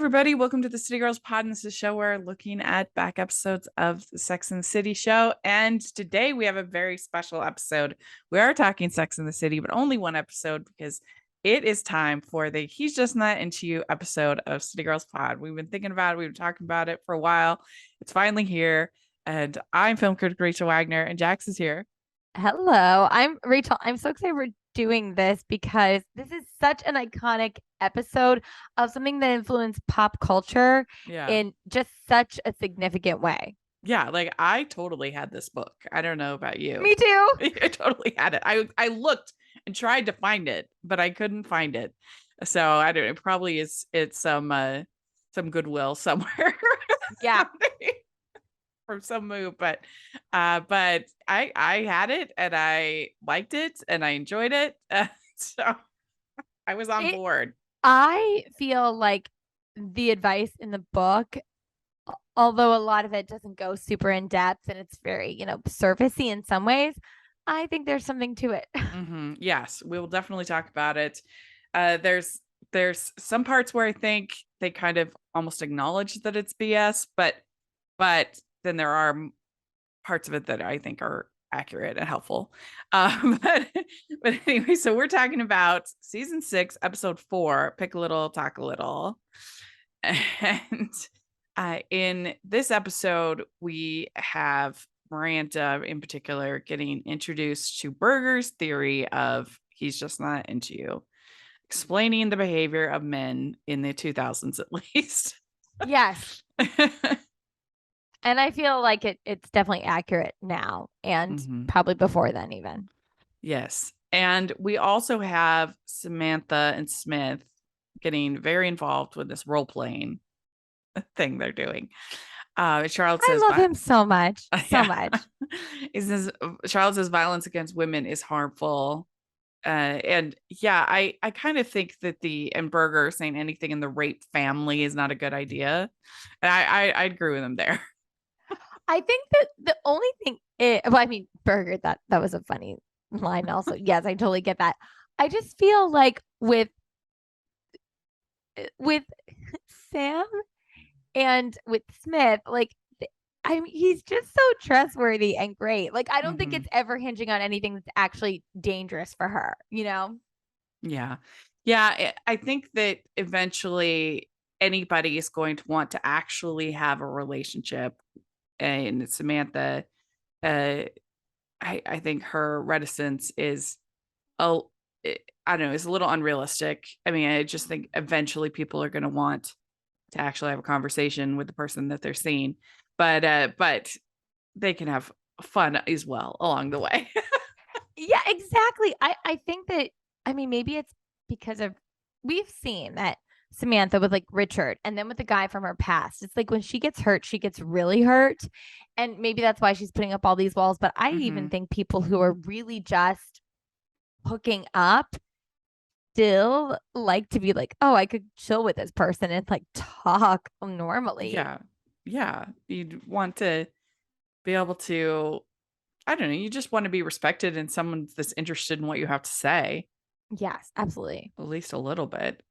everybody. Welcome to the City Girls Pod. And this is a show where we're looking at back episodes of the Sex and the City show. And today we have a very special episode. We are talking Sex and the City, but only one episode because it is time for the He's Just Not Into You episode of City Girls Pod. We've been thinking about it. We've been talking about it for a while. It's finally here. And I'm film critic Rachel Wagner, and Jax is here. Hello, I'm Rachel. I'm so excited we're doing this because this is such an iconic episode of something that influenced pop culture Yeah. in just such a significant way. Yeah, like I totally had this book. I don't know about you. Me too. I totally had it. I looked and tried to find it, but I couldn't find it. So I don't know. It probably it's some Goodwill somewhere. Yeah. From some move, but I had it and I liked it and I enjoyed it. So I was on board. I feel like the advice in the book, although a lot of it doesn't go super in depth and it's very, surfacey in some ways, I think there's something to it. Mm-hmm. Yes, we will definitely talk about it. There's some parts where I think they kind of almost acknowledge that it's BS, but then there are parts of it that I think are accurate and helpful. But anyway, so we're talking about season 6, episode 4, Pick a Little, Talk a Little. And in this episode, we have Miranda in particular getting introduced to Burger's theory of he's just not into you, explaining the behavior of men in the 2000s at least. Yes. And I feel like it's definitely accurate now and probably before then even. Yes. And we also have Samantha and Smith getting very involved with this role playing thing they're doing. Charlotte says, I love him so much. So much. Charlotte says violence against women is harmful. And yeah, I kind of think that and Burger saying anything in the rape family is not a good idea. And I agree with him there. I think that the only thing Burger, that was a funny line also. Yes, I totally get that. I just feel like with Sam and with Smith, like he's just so trustworthy and great. Like I don't think it's ever hinging on anything that's actually dangerous for her, Yeah. Yeah, I think that eventually anybody is going to want to actually have a relationship. And Samantha, I think her reticence is, I don't know, is a little unrealistic. I mean, I just think eventually people are going to want to actually have a conversation with the person that they're seeing, but they can have fun as well along the way. Yeah, exactly. I think that, maybe it's because we've seen that Samantha with like Richard and then with the guy from her past. It's like when she gets hurt, she gets really hurt. And maybe that's why she's putting up all these walls. But I even think people who are really just hooking up still like to be like, oh, I could chill with this person and like talk normally. Yeah. Yeah. You'd want to be able to, I don't know, you just want to be respected and someone that's interested in what you have to say. Yes, absolutely. At least a little bit.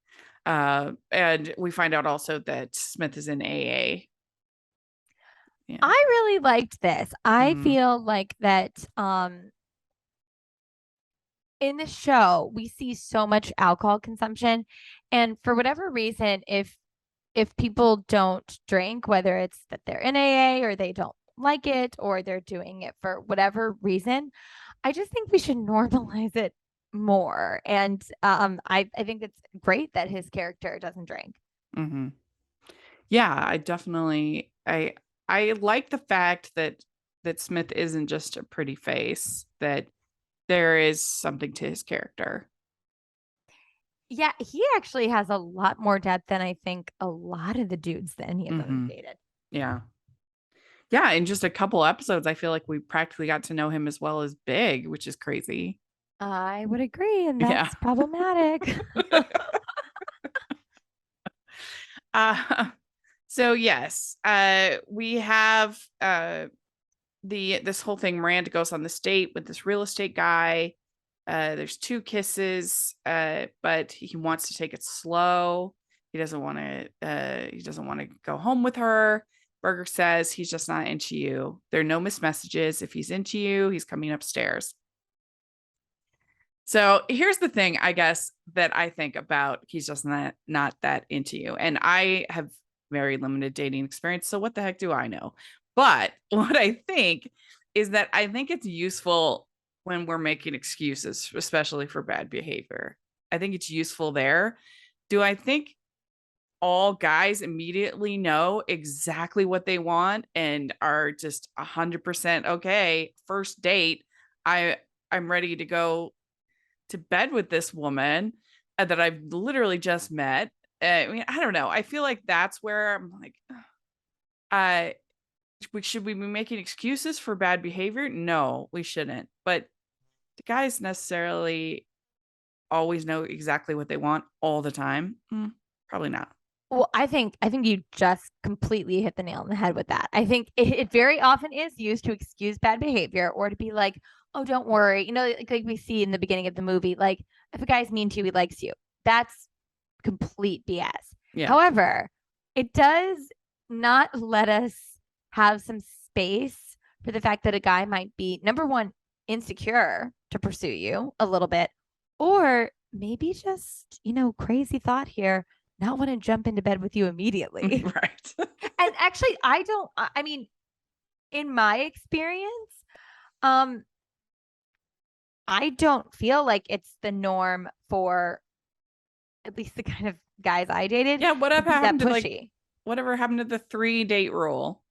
And we find out also that Smith is in AA. Yeah. I really liked this. I feel like that in the show we see so much alcohol consumption, and for whatever reason, if people don't drink, whether it's that they're in AA or they don't like it or they're doing it for whatever reason, I just think we should normalize it more. And I think it's great that his character doesn't drink. Yeah, I definitely I like the fact that Smith isn't just a pretty face, that there is something to his character. Yeah, he actually has a lot more depth than I think a lot of the dudes that he has dated. Yeah. Yeah, in just a couple episodes, I feel like we practically got to know him as well as Big, which is crazy. I would agree, and that's problematic. So yes, we have this whole thing. Miranda goes on this date with this real estate guy. There's 2 kisses, but he wants to take it slow. he doesn't want to go home with her. Burger says he's just not into you. There are no missed messages. If he's into you, he's coming upstairs. So here's the thing, I guess, that I think about he's just not that into you. And I have very limited dating experience. So what the heck do I know? But what I think is that I think it's useful when we're making excuses, especially for bad behavior. I think it's useful there. Do I think all guys immediately know exactly what they want and are just 100% okay? First date, I'm ready to go to bed with this woman that I've literally just met. I mean, I don't know. I feel like that's where I'm like, uh, should we be making excuses for bad behavior? No, we shouldn't. But do guys necessarily always know exactly what they want all the time? Probably not. Well, I think you just completely hit the nail on the head with that. I think it very often is used to excuse bad behavior or to be like, oh, don't worry. Like we see in the beginning of the movie, like if a guy's mean to you, he likes you. That's complete BS. Yeah. However, it does not let us have some space for the fact that a guy might be, number one, insecure to pursue you a little bit, or maybe just, crazy thought here, not want to jump into bed with you immediately. Right. And actually, I mean, in my experience, I don't feel like it's the norm for at least the kind of guys I dated. Yeah. Whatever happened to pushy. whatever happened to the 3-date rule?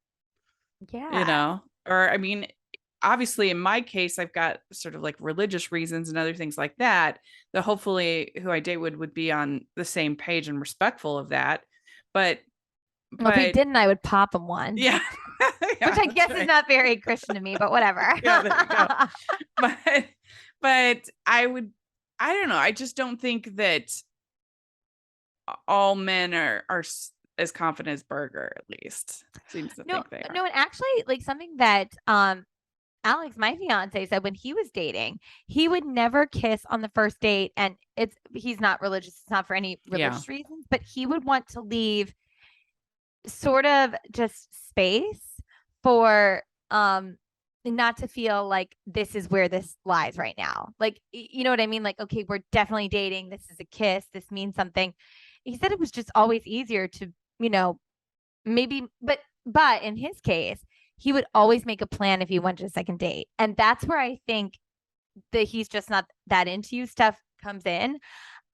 Yeah. Or I mean, obviously in my case, I've got sort of like religious reasons and other things like that, that hopefully who I date would be on the same page and respectful of that. But Well, if he didn't, I would pop him one. Yeah. Which I guess is not very Christian to me, but whatever. Yeah, there you go. But I don't know. I just don't think that all men are as confident as Burger, at least. Seems to think they are. No, and actually, like something that Alex, my fiance, said when he was dating, he would never kiss on the first date, and he's not religious. It's not for any religious reasons, but he would want to leave sort of just space for not to feel like this is where this lies right now. Like, you know what I mean? Like, okay, we're definitely dating. This is a kiss. This means something. He said it was just always easier to, maybe, but in his case, he would always make a plan if he went to a second date. And that's where I think that he's just not that into you stuff comes in.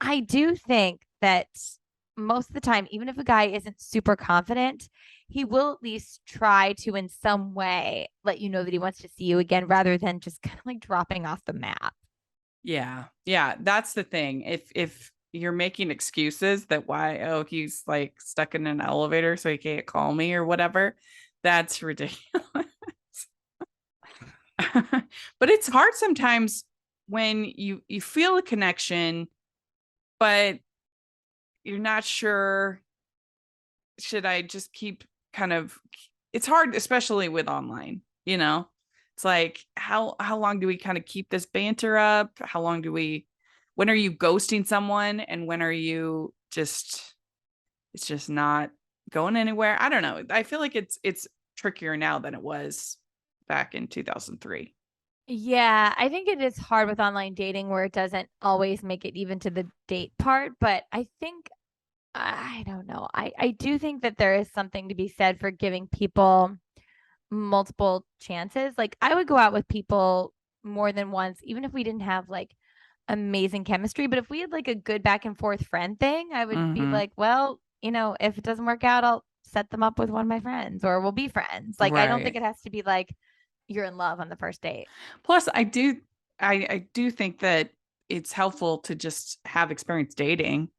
I do think that most of the time, even if a guy isn't super confident, he will at least try to in some way let you know that he wants to see you again, rather than just kind of like dropping off the map. Yeah. That's the thing. If you're making excuses that he's like stuck in an elevator so he can't call me or whatever, that's ridiculous. But it's hard sometimes when you feel a connection, but you're not sure, should I just keep it's hard, especially with online, it's like, how long do we kind of keep this banter up? When are you ghosting someone? And when are you it's just not going anywhere? I don't know. I feel like it's trickier now than it was back in 2003. Yeah, I think it is hard with online dating where it doesn't always make it even to the date part, but I think, I don't know. I do think that there is something to be said for giving people multiple chances. Like, I would go out with people more than once, even if we didn't have like amazing chemistry. But if we had like a good back and forth friend thing, I would be like, well, if it doesn't work out, I'll set them up with one of my friends or we'll be friends. Like, I don't think it has to be like you're in love on the first date. Plus, I do think that it's helpful to just have experience dating,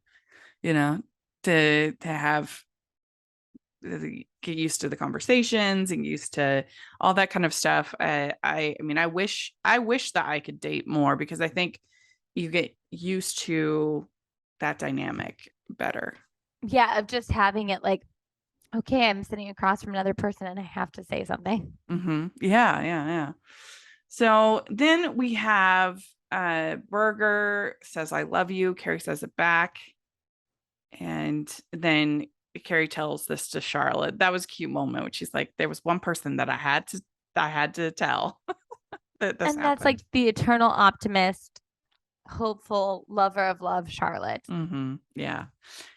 to have get used to the conversations and used to all that kind of stuff. I mean, I wish that I could date more, because I think you get used to that dynamic better. Yeah, of just having it like, okay, I'm sitting across from another person and I have to say something. Mm-hmm. Yeah. So then we have Burger says, I love you. Carrie says it back. And then Carrie tells this to Charlotte. That was a cute moment when she's like, there was one person that I had to tell that this And that's like happened. the eternal optimist, hopeful lover of love, Charlotte. Yeah.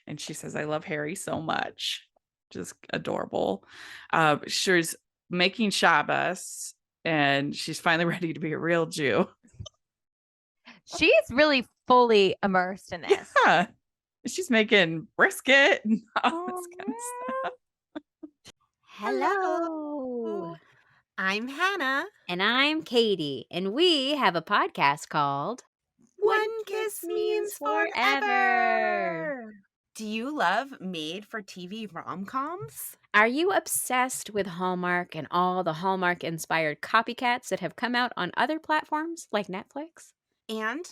And she says, I love Harry so much. Just adorable. She's making Shabbos and she's finally ready to be a real Jew. She's really fully immersed in this. Yeah. She's making brisket and all Oh, this kind of stuff. Hello. I'm Hannah. And I'm Katie, and we have a podcast called One Kiss Means Forever. Do you love made-for-TV rom-coms? Are you obsessed with Hallmark and all the Hallmark-inspired copycats that have come out on other platforms like Netflix? And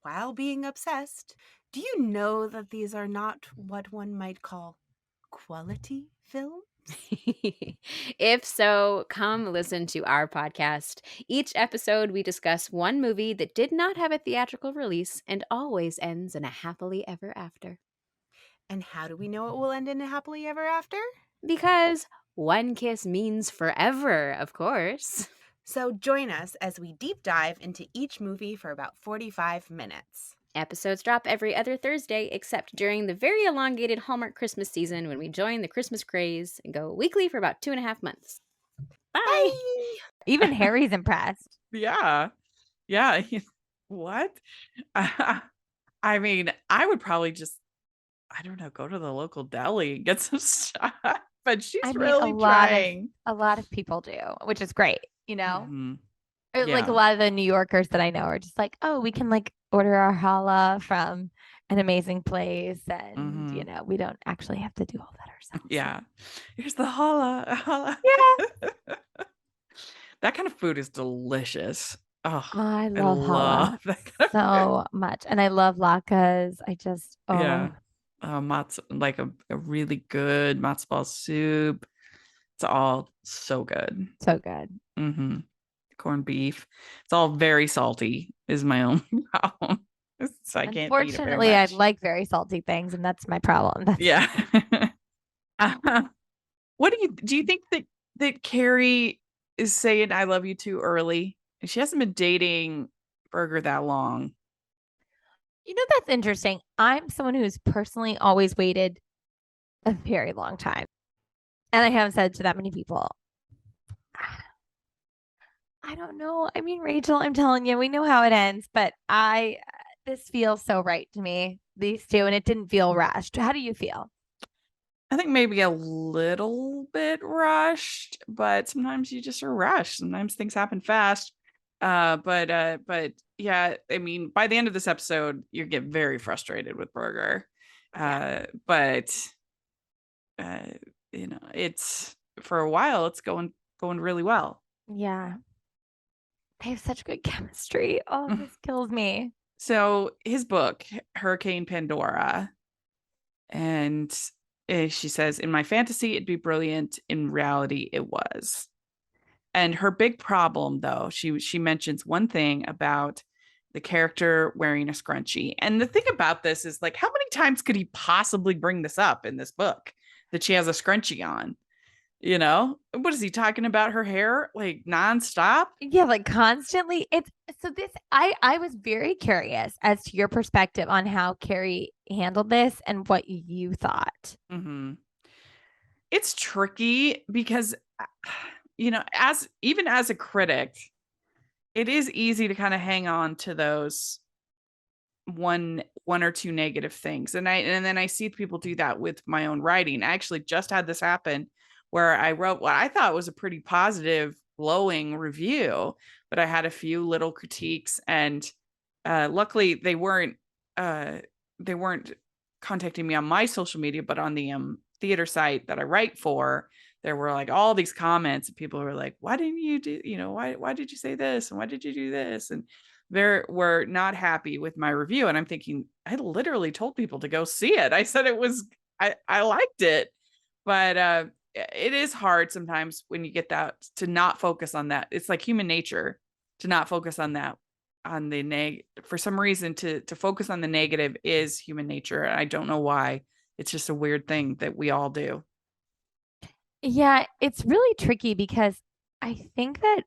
while being obsessed, do you know that these are not what one might call quality films? If so, come listen to our podcast. Each episode, we discuss one movie that did not have a theatrical release and always ends in a happily ever after. And how do we know it will end in a happily ever after? Because one kiss means forever, of course. So join us as we deep dive into each movie for about 45 minutes. Episodes drop every other Thursday, except during the very elongated Hallmark Christmas season when we join the Christmas craze and go weekly for about 2.5 months. Bye! Bye! Even Harry's impressed. Yeah. Yeah. What? I mean, I would probably just, I don't know, go to the local deli and get some stuff. But she's really trying. A lot of people do, which is great, you know? Mhm. Or like Yeah. a lot of the New Yorkers that I know are just like, oh, we can like order our challah from an amazing place. And, you know, we don't actually have to do all that ourselves. Yeah. Here's the challah. Yeah. That kind of food is delicious. Oh, I love challah that kind of so much. And I love latkes. I just, Yeah. Like a really good matzo ball soup. It's all so good. So good. Corned beef. It's all very salty is my own problem. So I can't eat it very Unfortunately, I much. like very salty things, and that's my problem. Yeah. What do you think that Carrie is saying I love you too early? She hasn't been dating Burger that long. You know, that's interesting. I'm someone who's personally always waited a very long time. And I haven't said to that many people. I don't know. I mean, Rachel, I'm telling you, we know how it ends, but this feels so right to me, these two, and it didn't feel rushed. How do you feel? I think maybe a little bit rushed, but sometimes you just are rushed. Sometimes things happen fast. But yeah, I mean, by the end of this episode, you get very frustrated with Burger. But you know, it's for a while, it's going really well. Yeah. They have such good chemistry. Oh, this kills me. So his book, Hurricane Pandora, and she says, in my fantasy, it'd be brilliant. In reality, it was. And her big problem, though, she mentions one thing about the character wearing a scrunchie. And the thing about this is, like, how many times could he possibly bring this up in this book that she has a scrunchie on? You know, what is he talking about? Her hair like nonstop? Yeah, like constantly. It's so this. I was very curious as to your perspective on how Carrie handled this and what you thought. It's tricky because, you know, even as a critic, it is easy to kind of hang on to those one or two negative things, and then I see people do that with my own writing. I actually just had this happen where I wrote what I thought was a pretty positive, glowing review, but I had a few little critiques, and luckily they weren't contacting me on my social media, but on the theater site that I write for. There were like all these comments, and people were like, why didn't you do, you know, why did you say this? And why did you do this? And they were not happy with my review. And I'm thinking, I literally told people to go see it. I said I liked it, but it is hard sometimes when you get that to not focus on that. It's like human nature to not focus on that, on the for some reason to focus on the negative is human nature. I don't know why. it's just a weird thing that we all do. Yeah, it's really tricky because I think that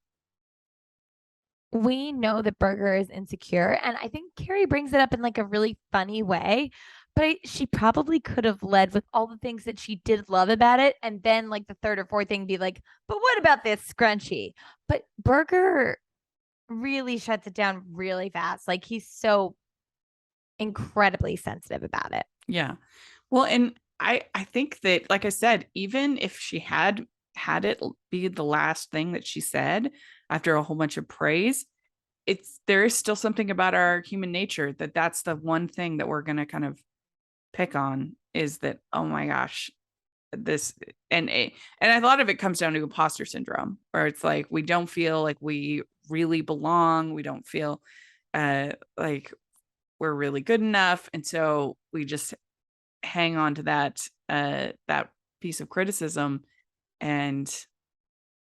we know that Burger is insecure, and I think Carrie brings it up in like a really funny way. But she probably could have led with all the things that she did love about it, and then like the third or fourth thing be like, "But what about this scrunchie?" But Burger really shuts it down really fast. Like he's so incredibly sensitive about it. Yeah. Well, and I think that, like I said, even if she had it be the last thing that she said after a whole bunch of praise, there is still something about our human nature that's the one thing that we're going to kind of pick on, is that, oh my gosh, this, and a lot of it comes down to imposter syndrome, where it's like we don't feel like we really belong, we don't feel like we're really good enough, and so we just hang on to that piece of criticism and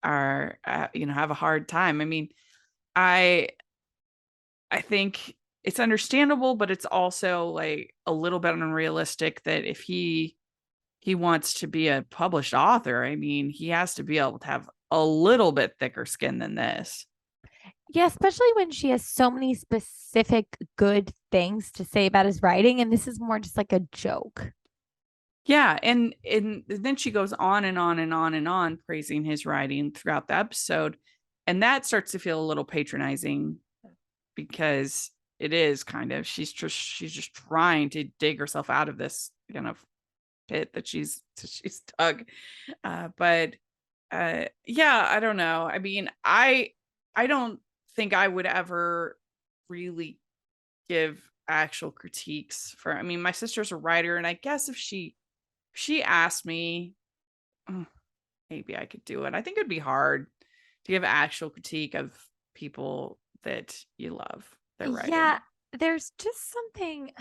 are have a hard time. I mean, I think it's understandable, but it's also like a little bit unrealistic that if he wants to be a published author, I mean, he has to be able to have a little bit thicker skin than this. Yeah, especially when she has so many specific good things to say about his writing, and this is more just like a joke. Yeah, and then she goes on and on and on and on praising his writing throughout the episode, and that starts to feel a little patronizing, because it is kind of, she's just trying to dig herself out of this kind of pit that she's dug. But yeah, I don't know. I mean, I don't think I would ever really give actual critiques for, I mean, my sister's a writer, and I guess if she asked me, maybe I could do it. I think it'd be hard to give actual critique of people that you love their writing. Yeah, there's just something.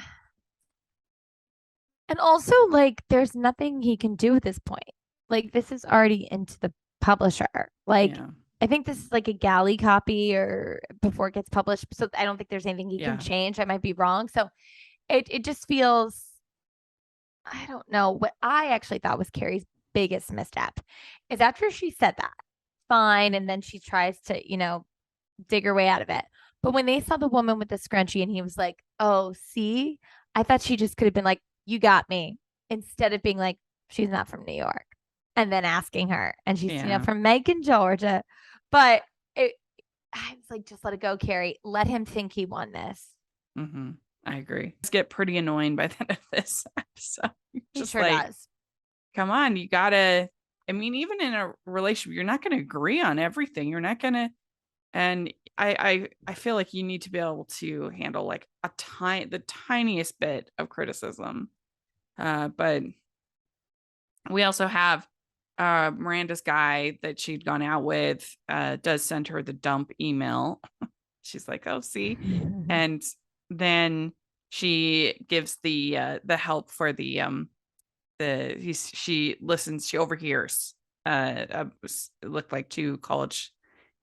And also, like, there's nothing he can do at this point. Like, this is already into the publisher. Like, Yeah. I think this is like a galley copy or before it gets published. So I don't think there's anything he Yeah. can change. I might be wrong. So it just feels, I don't know. What I actually thought was Carrie's biggest misstep is after she said that, fine. And then she tries to, dig her way out of it. But when they saw the woman with the scrunchie and he was like, oh, see, I thought she just could have been like, you got me, instead of being like, she's not from New York, and then asking her, and she's Yeah. from Macon, Georgia. But I was like, just let it go, Carrie. Let him think he won this. Mm-hmm. I agree. Let's get pretty annoying by the end of this episode. He Just sure like, does. come on, you gotta, I mean, even in a relationship, you're not gonna agree on everything. You're not gonna, and I feel like you need to be able to handle like the tiniest bit of criticism. But we also have Miranda's guy that she'd gone out with does send her the dump email. She's like, oh, see, and then she gives the help for she listens, she overhears it looked like two college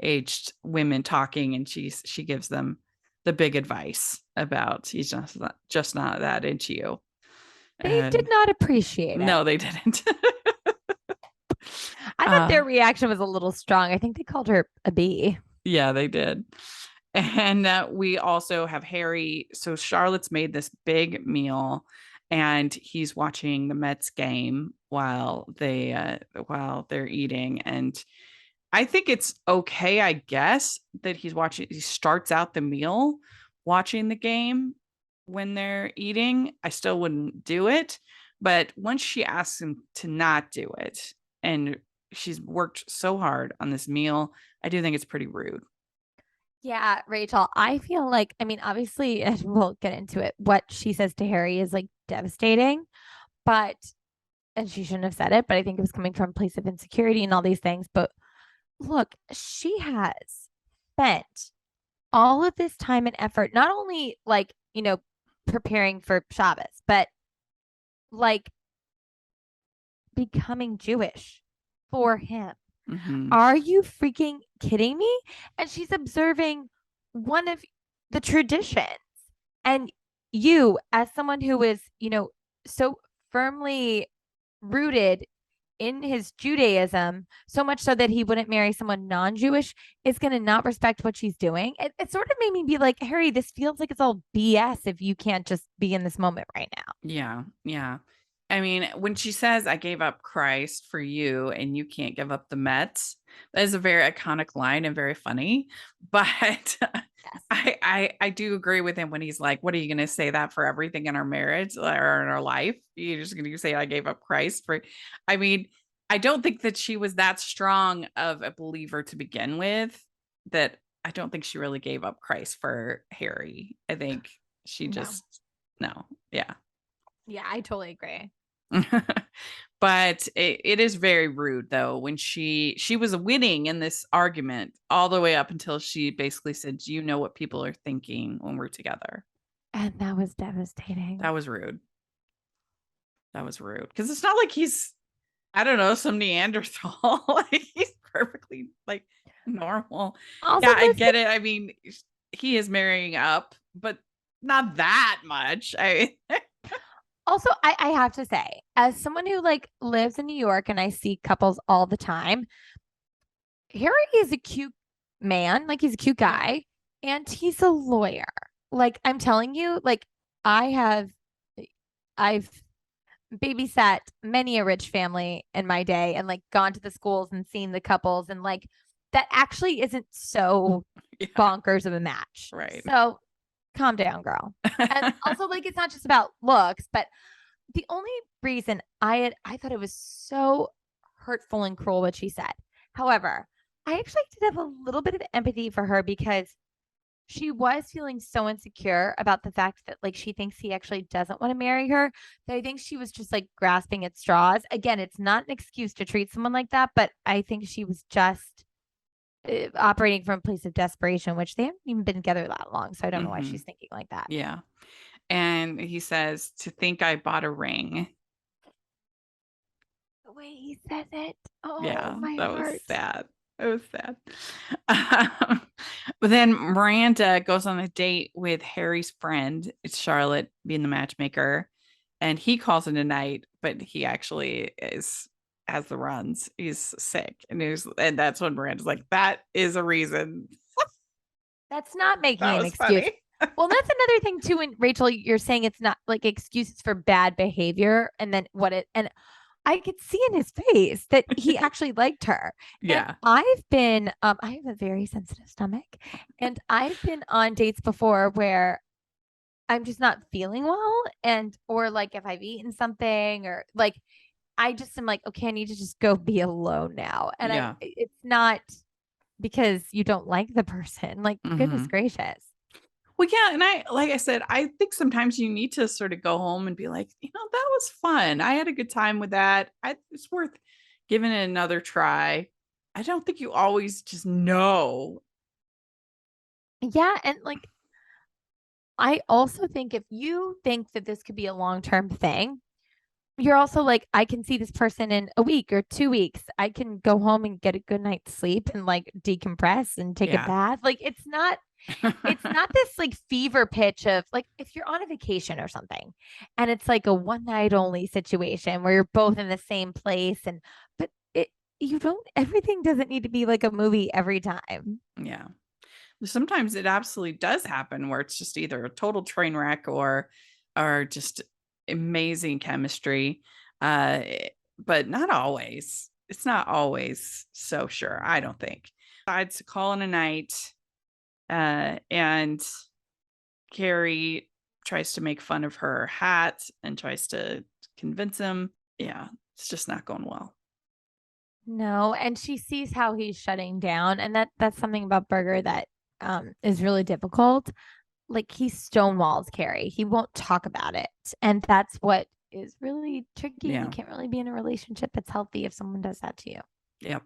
aged women talking, and she gives them the big advice about he's just not that into you. They did not appreciate it. No, they didn't. I thought their reaction was a little strong. I think they called her a bee. Yeah, they did. And we also have Harry. So Charlotte's made this big meal, and he's watching the Mets game while they're eating. And I think it's okay, I guess, that he starts out the meal watching the game when they're eating. I still wouldn't do it. But once she asks him to not do it, and she's worked so hard on this meal, I do think it's pretty rude. Yeah, Rachel, I feel like, I mean, obviously, and we'll get into it, what she says to Harry is like devastating, and she shouldn't have said it, but I think it was coming from a place of insecurity and all these things. But look, she has spent all of this time and effort, not only like, preparing for Shabbos, but like becoming Jewish for him. Mm-hmm. Are you freaking kidding me? And she's observing one of the traditions. And you, as someone who is, so firmly rooted in his Judaism, so much so that he wouldn't marry someone non-Jewish, is going to not respect what she's doing. It sort of made me be like, Harry, this feels like it's all BS if you can't just be in this moment right now. Yeah. Yeah. I mean, when she says, I gave up Christ for you and you can't give up the Mets, that is a very iconic line and very funny. But I do agree with him when he's like, what are you going to say that for everything in our marriage or in our life? You're just going to say, I gave up Christ for, I mean, I don't think that she was that strong of a believer to begin with, that I don't think she really gave up Christ for Harry. I think she just, no. Yeah. Yeah, I totally agree. But it is very rude though when she was winning in this argument all the way up until she basically said, you know what people are thinking when we're together. And that was devastating. That was rude because it's not like he's, I don't know, some Neanderthal. Like he's perfectly like normal. Also, yeah, I get it. I mean, he is marrying up, but not that much. Also, I have to say, as someone who like lives in New York and I see couples all the time, Harry is a cute man. Like he's a cute guy and he's a lawyer. Like I'm telling you, like I've babysat many a rich family in my day and like gone to the schools and seen the couples, and like that actually isn't so bonkers of a match. Right. So calm down, girl. And also, like, it's not just about looks, but the only reason I thought it was so hurtful and cruel what she said. However, I actually did have a little bit of empathy for her because she was feeling so insecure about the fact that like she thinks he actually doesn't want to marry her, that I think she was just like grasping at straws. Again, it's not an excuse to treat someone like that, but I think she was just operating from a place of desperation, which they haven't even been together that long. So I don't know why she's thinking like that. Yeah. And he says, to think I bought a ring. The way he says it. Oh, yeah, my that heart. was sad. It was sad. But then Miranda goes on a date with Harry's friend. It's Charlotte being the matchmaker. And he calls it a night, but he actually has the runs. He's sick. And that's when Miranda's like, that is a reason. That's not making That an was excuse. funny. Well, that's another thing too. And Rachel, you're saying it's not like excuses for bad behavior, and then and I could see in his face that he actually liked her. Yeah. And I've been, I have a very sensitive stomach, and I've been on dates before where I'm just not feeling well, or like if I've eaten something, or like I just am like, okay, I need to just go be alone now. And it's not because you don't like the person. Like, goodness gracious. Well, yeah. And like I said, I think sometimes you need to sort of go home and be like, that was fun. I had a good time with that. It's worth giving it another try. I don't think you always just know. Yeah. And like, I also think if you think that this could be a long-term thing, you're also like, I can see this person in a week or 2 weeks. I can go home and get a good night's sleep and like decompress and take a bath. Like it's not this like fever pitch of like if you're on a vacation or something and it's like a one night only situation where you're both in the same place, but everything doesn't need to be like a movie every time. Yeah. Sometimes it absolutely does happen where it's just either a total train wreck or just amazing chemistry. But not always. It's not always so sure, I don't think. Decides to call in a night. And Carrie tries to make fun of her hat and tries to convince him. Yeah, it's just not going well. No, and she sees how he's shutting down, and that's something about Burger that is really difficult. Like he stonewalls Carrie. He won't talk about it, and that's what is really tricky. You can't really be in a relationship that's healthy if someone does that to you. Yep.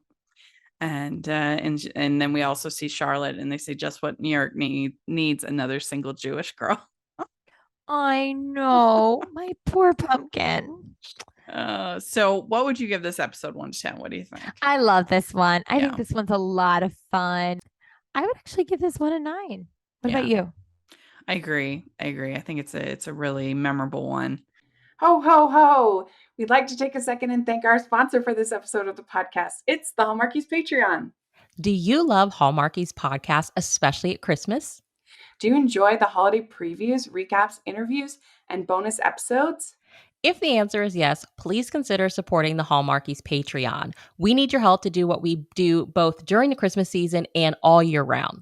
And then we also see Charlotte, and they say just what New York needs, another single Jewish girl. I know, my poor pumpkin. So what would you give this episode 1 to 10? What do you think? I love this one. I think this one's a lot of fun. I would actually give this one a 9. What about you? I agree. I think it's a really memorable one. Ho, ho, ho. We'd like to take a second and thank our sponsor for this episode of the podcast. It's the Hallmarkies Patreon. Do you love Hallmarkies podcast, especially at Christmas? Do you enjoy the holiday previews, recaps, interviews, and bonus episodes? If the answer is yes, please consider supporting the Hallmarkies Patreon. We need your help to do what we do both during the Christmas season and all year round.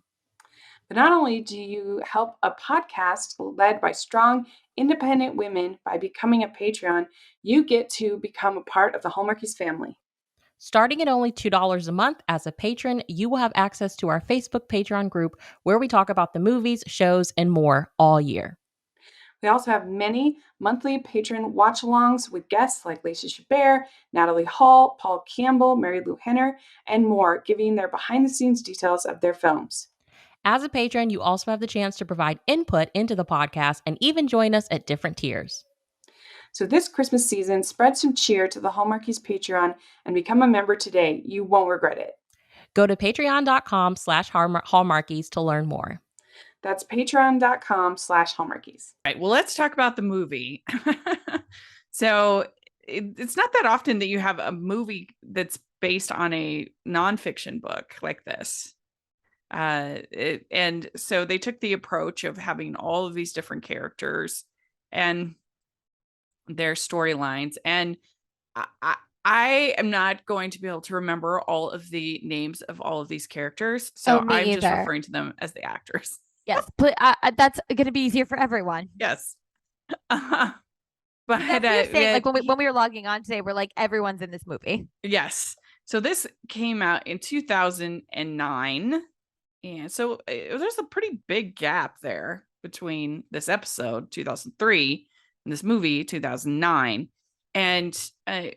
But not only do you help a podcast led by strong, independent women by becoming a Patreon, you get to become a part of the Hallmarkies family. Starting at only $2 a month as a patron, you will have access to our Facebook Patreon group where we talk about the movies, shows, and more all year. We also have many monthly patron watch-alongs with guests like Lacey Chabert, Natalie Hall, Paul Campbell, Mary Lou Henner, and more, giving their behind-the-scenes details of their films. As a patron, you also have the chance to provide input into the podcast and even join us at different tiers. So this Christmas season, spread some cheer to the Hallmarkies Patreon and become a member today. You won't regret it. Go to patreon.com/Hallmarkies to learn more. That's patreon.com/Hallmarkies. Right. Well, let's talk about the movie. So it's not that often that you have a movie that's based on a nonfiction book like this. And so they took the approach of having all of these different characters and their storylines. And I am not going to be able to remember all of the names of all of these characters. So me I'm just either. referring to them as the actors. Yes, but that's going to be easier for everyone. Yes. That's But what you're saying. Like when we were logging on today, we're like, everyone's in this movie. yes. So this came out in 2009. And so there's a pretty big gap there between this episode, 2003, and this movie, 2009. And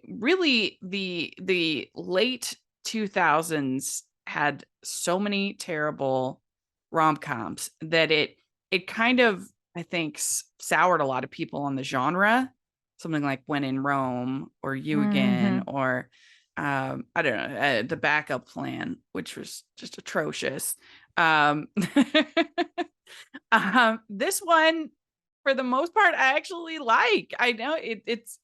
really, the late 2000s had so many terrible rom-coms that it kind of, I think, soured a lot of people on the genre. Something like When in Rome or You Again, or I don't know, The Backup Plan, which was just atrocious. This one, for the most part, I actually like. I know it's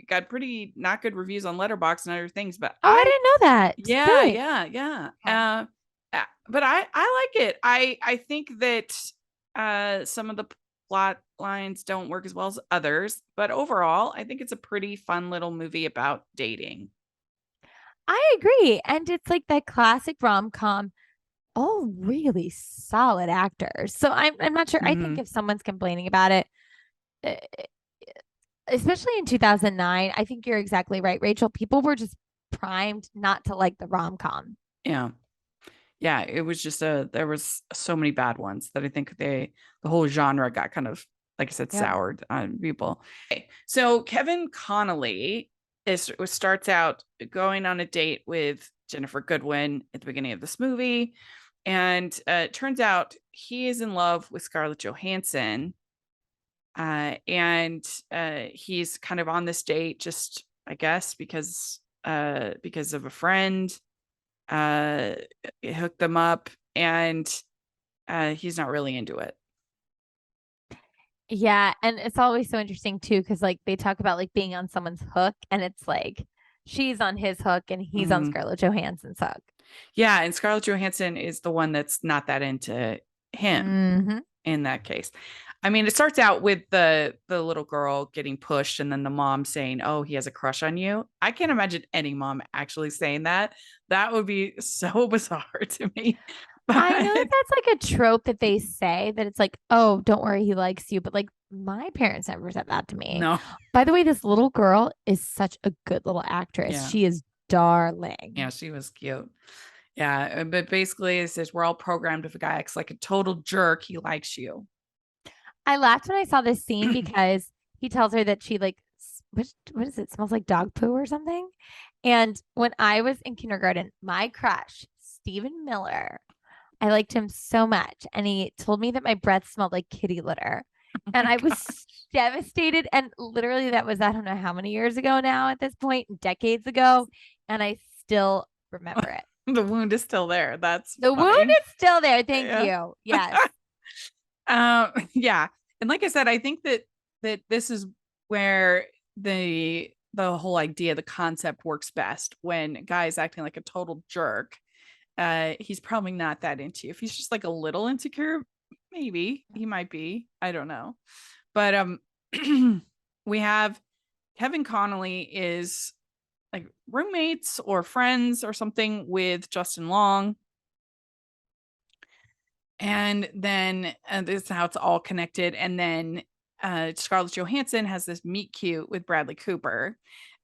got pretty not good reviews on Letterboxd and other things, but I didn't know that. yeah, Really? yeah. Okay. But I like it. I think that some of the plot lines don't work as well as others, but overall, I think it's a pretty fun little movie about dating. I agree. And it's like that classic rom-com, all really solid actors. So I'm not sure. I think if someone's complaining about it, especially in 2009, I think you're exactly right, Rachel. People were just primed not to like the rom-com. Yeah. Yeah, it was just there was so many bad ones that I think the whole genre got kind of, like I said, soured on people. Okay. So Kevin Connolly starts out going on a date with Jennifer Goodwin at the beginning of this movie. And it turns out he is in love with Scarlett Johansson. And he's kind of on this date just, I guess, because of a friend. It hooked them up, and he's not really into it. Yeah, and it's always so interesting too, because like they talk about like being on someone's hook, and it's like she's on his hook and he's on Scarlett Johansson's hook. Yeah, and Scarlett Johansson is the one that's not that into him in that case. I mean, it starts out with the little girl getting pushed and then the mom saying, "Oh, he has a crush on you." I can't imagine any mom actually saying that. That would be so bizarre to me. But I know that's like a trope that they say, that it's like, "Oh, don't worry, he likes you." But like my parents never said that to me. No. By the way, this little girl is such a good little actress. Yeah. She is darling. Yeah, she was cute. Yeah, but basically it says we're all programmed. If a guy acts like a total jerk, he likes you. I laughed when I saw this scene because he tells her that she like, what is it? Smells like dog poo or something. And when I was in kindergarten, my crush, Stephen Miller, I liked him so much. And he told me that my breath smelled like kitty litter. And I was devastated. And literally that was, I don't know how many years ago now at this point, decades ago. And I still remember it. The wound is still there. That's the funny. wound is still there. Thank you. Yes. Yeah. And like I said, I think that this is where the whole idea, the concept works best when a guy is acting like a total jerk. He's probably not that into you. If he's just like a little insecure, maybe he might be. I don't know. But we have Kevin Connolly is like roommates or friends or something with Justin Long. And then this is how it's all connected. And then Scarlett Johansson has this meet cute with Bradley Cooper.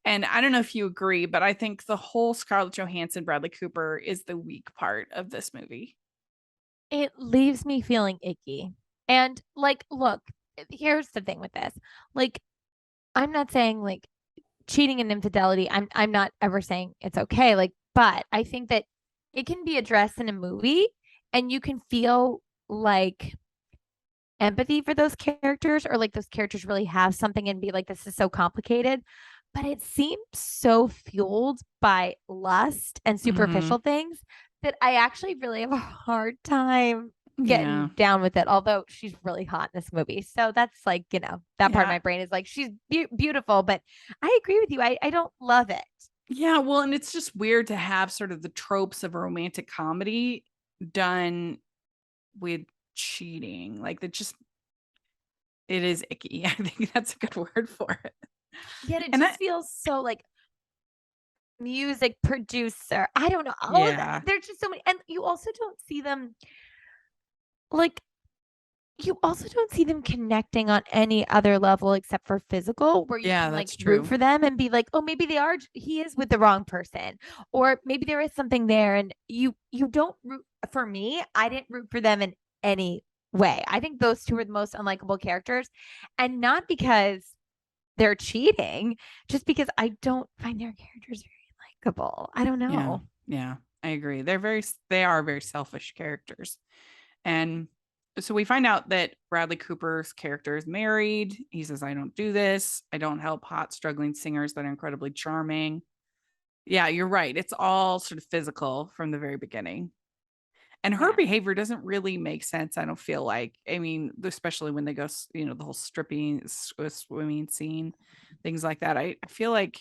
And I don't know if you agree, but I think the whole Scarlett Johansson Bradley Cooper is the weak part of this movie. It leaves me feeling icky. And like, look, here's the thing with this. Like, I'm not saying like cheating and infidelity. I'm not ever saying it's okay. Like, but I think that it can be addressed in a movie and you can feel like empathy for those characters, or like those characters really have something and be like, this is so complicated. But it seems so fueled by lust and superficial things that I actually really have a hard time getting down with it. Although she's really hot in this movie. So that's like, you know, that part of my brain is like, she's beautiful, but I agree with you. I don't love it. Yeah. Well, and it's just weird to have sort of the tropes of a romantic comedy done with cheating. Like it is icky. I think that's a good word for it. Yet it just feels so like music producer. I don't know. All of that. There's just so many. And you also don't see them like, you also don't see them connecting on any other level except for physical, where you can like root for them and be like, oh, maybe he is with the wrong person, or maybe there is something there. And you don't root for me. I didn't root for them in any way. I think those two are the most unlikable characters, and not because they're cheating, just because I don't find their characters very likable. I don't know. Yeah, I agree. They are very selfish characters. And so we find out that Bradley Cooper's character is married. He says, I don't do this. I don't help hot, struggling singers that are incredibly charming. Yeah, you're right. It's all sort of physical from the very beginning. And her behavior doesn't really make sense, I don't feel like. I mean, especially when they go, you know, the whole swimming scene, things like that. I feel like,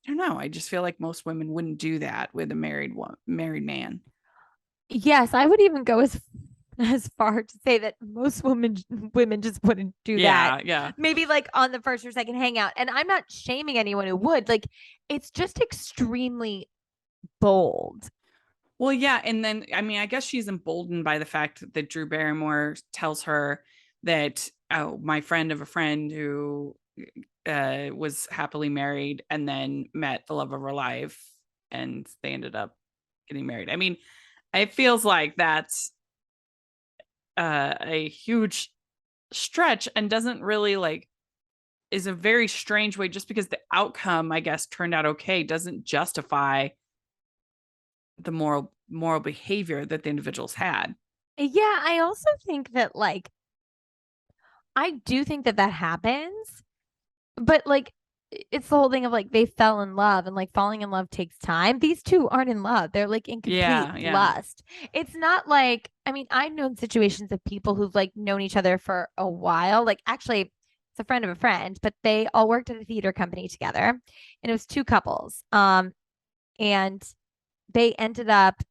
I don't know. I just feel like most women wouldn't do that with a married man. Yes, I would even go as far to say that most women just wouldn't do that. Yeah. Maybe like on the first or second hangout. And I'm not shaming anyone who would. Like, it's just extremely bold. Well, yeah. And then, I mean, I guess she's emboldened by the fact that Drew Barrymore tells her that, oh, my friend of a friend who was happily married and then met the love of her life and they ended up getting married. I mean, it feels like that's a huge stretch and doesn't really like, is a very strange way, just because the outcome, I guess, turned out okay, doesn't justify the moral behavior that the individuals had. Yeah, I also think that like, I do think that happens, but like, it's the whole thing of like, they fell in love, and like falling in love takes time. These two aren't in love. They're like in complete lust. It's not like, I mean, I've known situations of people who've like known each other for a while. Like, actually, it's a friend of a friend, but they all worked at a theater company together, and it was two couples. And they ended up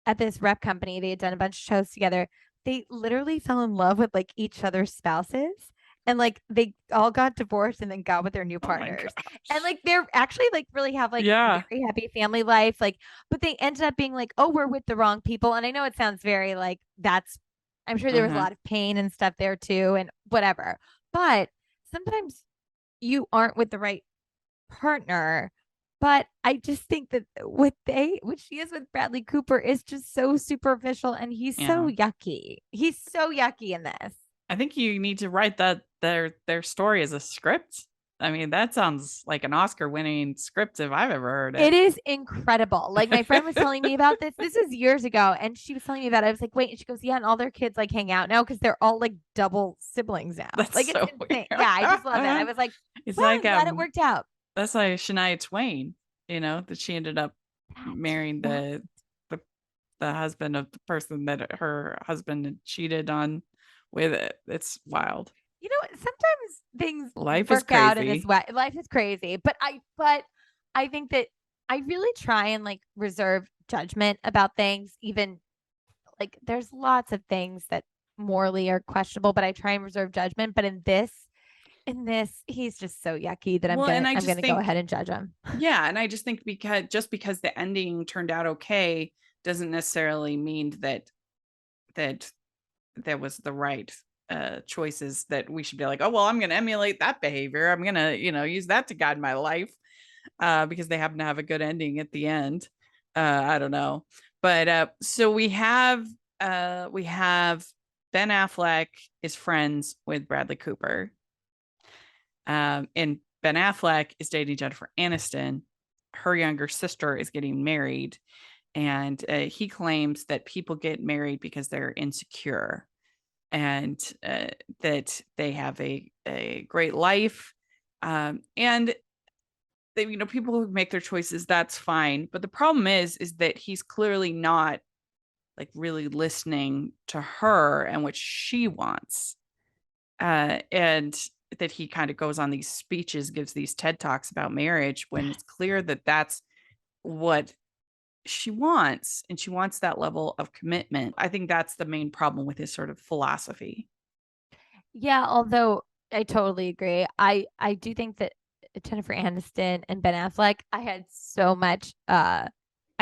at this rep company. They had done a bunch of shows together. They literally fell in love with like each other's spouses, and like they all got divorced and then got with their new partners. And like they're actually like really have like very happy family life. Like, but they ended up being like, oh, we're with the wrong people. And I know it sounds very like, I'm sure there was a lot of pain and stuff there too, and whatever. But sometimes you aren't with the right partner. But I just think that what she is with Bradley Cooper is just so superficial, and he's so yucky. He's so yucky in this. I think you need to write their story as a script. I mean, that sounds like an Oscar-winning script if I've ever heard it. It is incredible. Like, my friend was telling me about this. This was years ago, and she was telling me about it. I was like, wait, and she goes, yeah, and all their kids like hang out now because they're all like double siblings now. That's like, so it's insane. weird. Yeah, I just love it. I was like, it's well, like I'm glad it worked out. That's like Shania Twain, you know, that she ended up marrying the husband of the person that her husband had cheated on with. It's wild. you know, sometimes things Life is work out in crazy. this way. Life is crazy, but I think that I really try and like reserve judgment about things. Even like there's lots of things that morally are questionable, but I try and reserve judgment. But in this, he's just so yucky that Well, and I I'm just gonna go think, ahead and judge him. yeah, and I just think because the ending turned out okay doesn't necessarily mean that that was the right choices, that we should be like, oh well, I'm gonna emulate that behavior. I'm gonna, use that to guide my life because they happen to have a good ending at the end. I don't know. But so we have Ben Affleck is friends with Bradley Cooper. And Ben Affleck is dating Jennifer Aniston. Her younger sister is getting married, and he claims that people get married because they're insecure, and that they have a great life, and they, people who make their choices, that's fine. But the problem is that he's clearly not like really listening to her and what she wants, and that he kind of goes on these speeches, gives these TED Talks about marriage when it's clear that that's what she wants, and she wants that level of commitment. I think that's the main problem with his sort of philosophy. Yeah, although I totally agree. I do think that Jennifer Aniston and Ben Affleck, I had so much I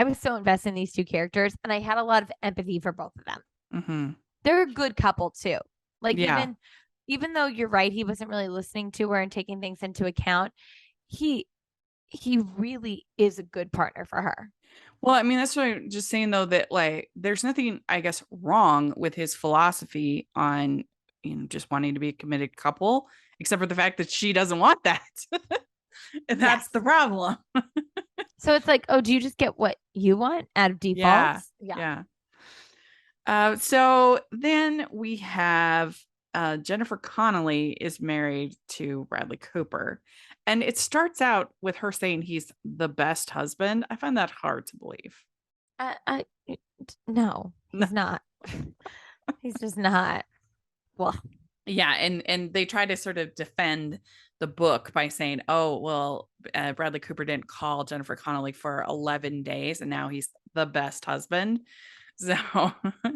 was so invested in these two characters and I had a lot of empathy for both of them. Mm-hmm. They're a good couple too. Like Yeah. even though you're right, he wasn't really listening to her and taking things into account, he really is a good partner for her. Well, I mean, that's what I'm just saying, though, that like there's nothing, I guess, wrong with his philosophy on, just wanting to be a committed couple, except for the fact that she doesn't want that. And that's Yes. the problem. So it's like, oh, do you just get what you want out of default? Yeah. So then we have Jennifer Connelly is married to Bradley Cooper. And it starts out with her saying he's the best husband. I find that hard to believe. No, he's not. He's just not. Well, yeah, and they try to sort of defend the book by saying, oh well, Bradley Cooper didn't call Jennifer Connelly for 11 days and now he's the best husband. So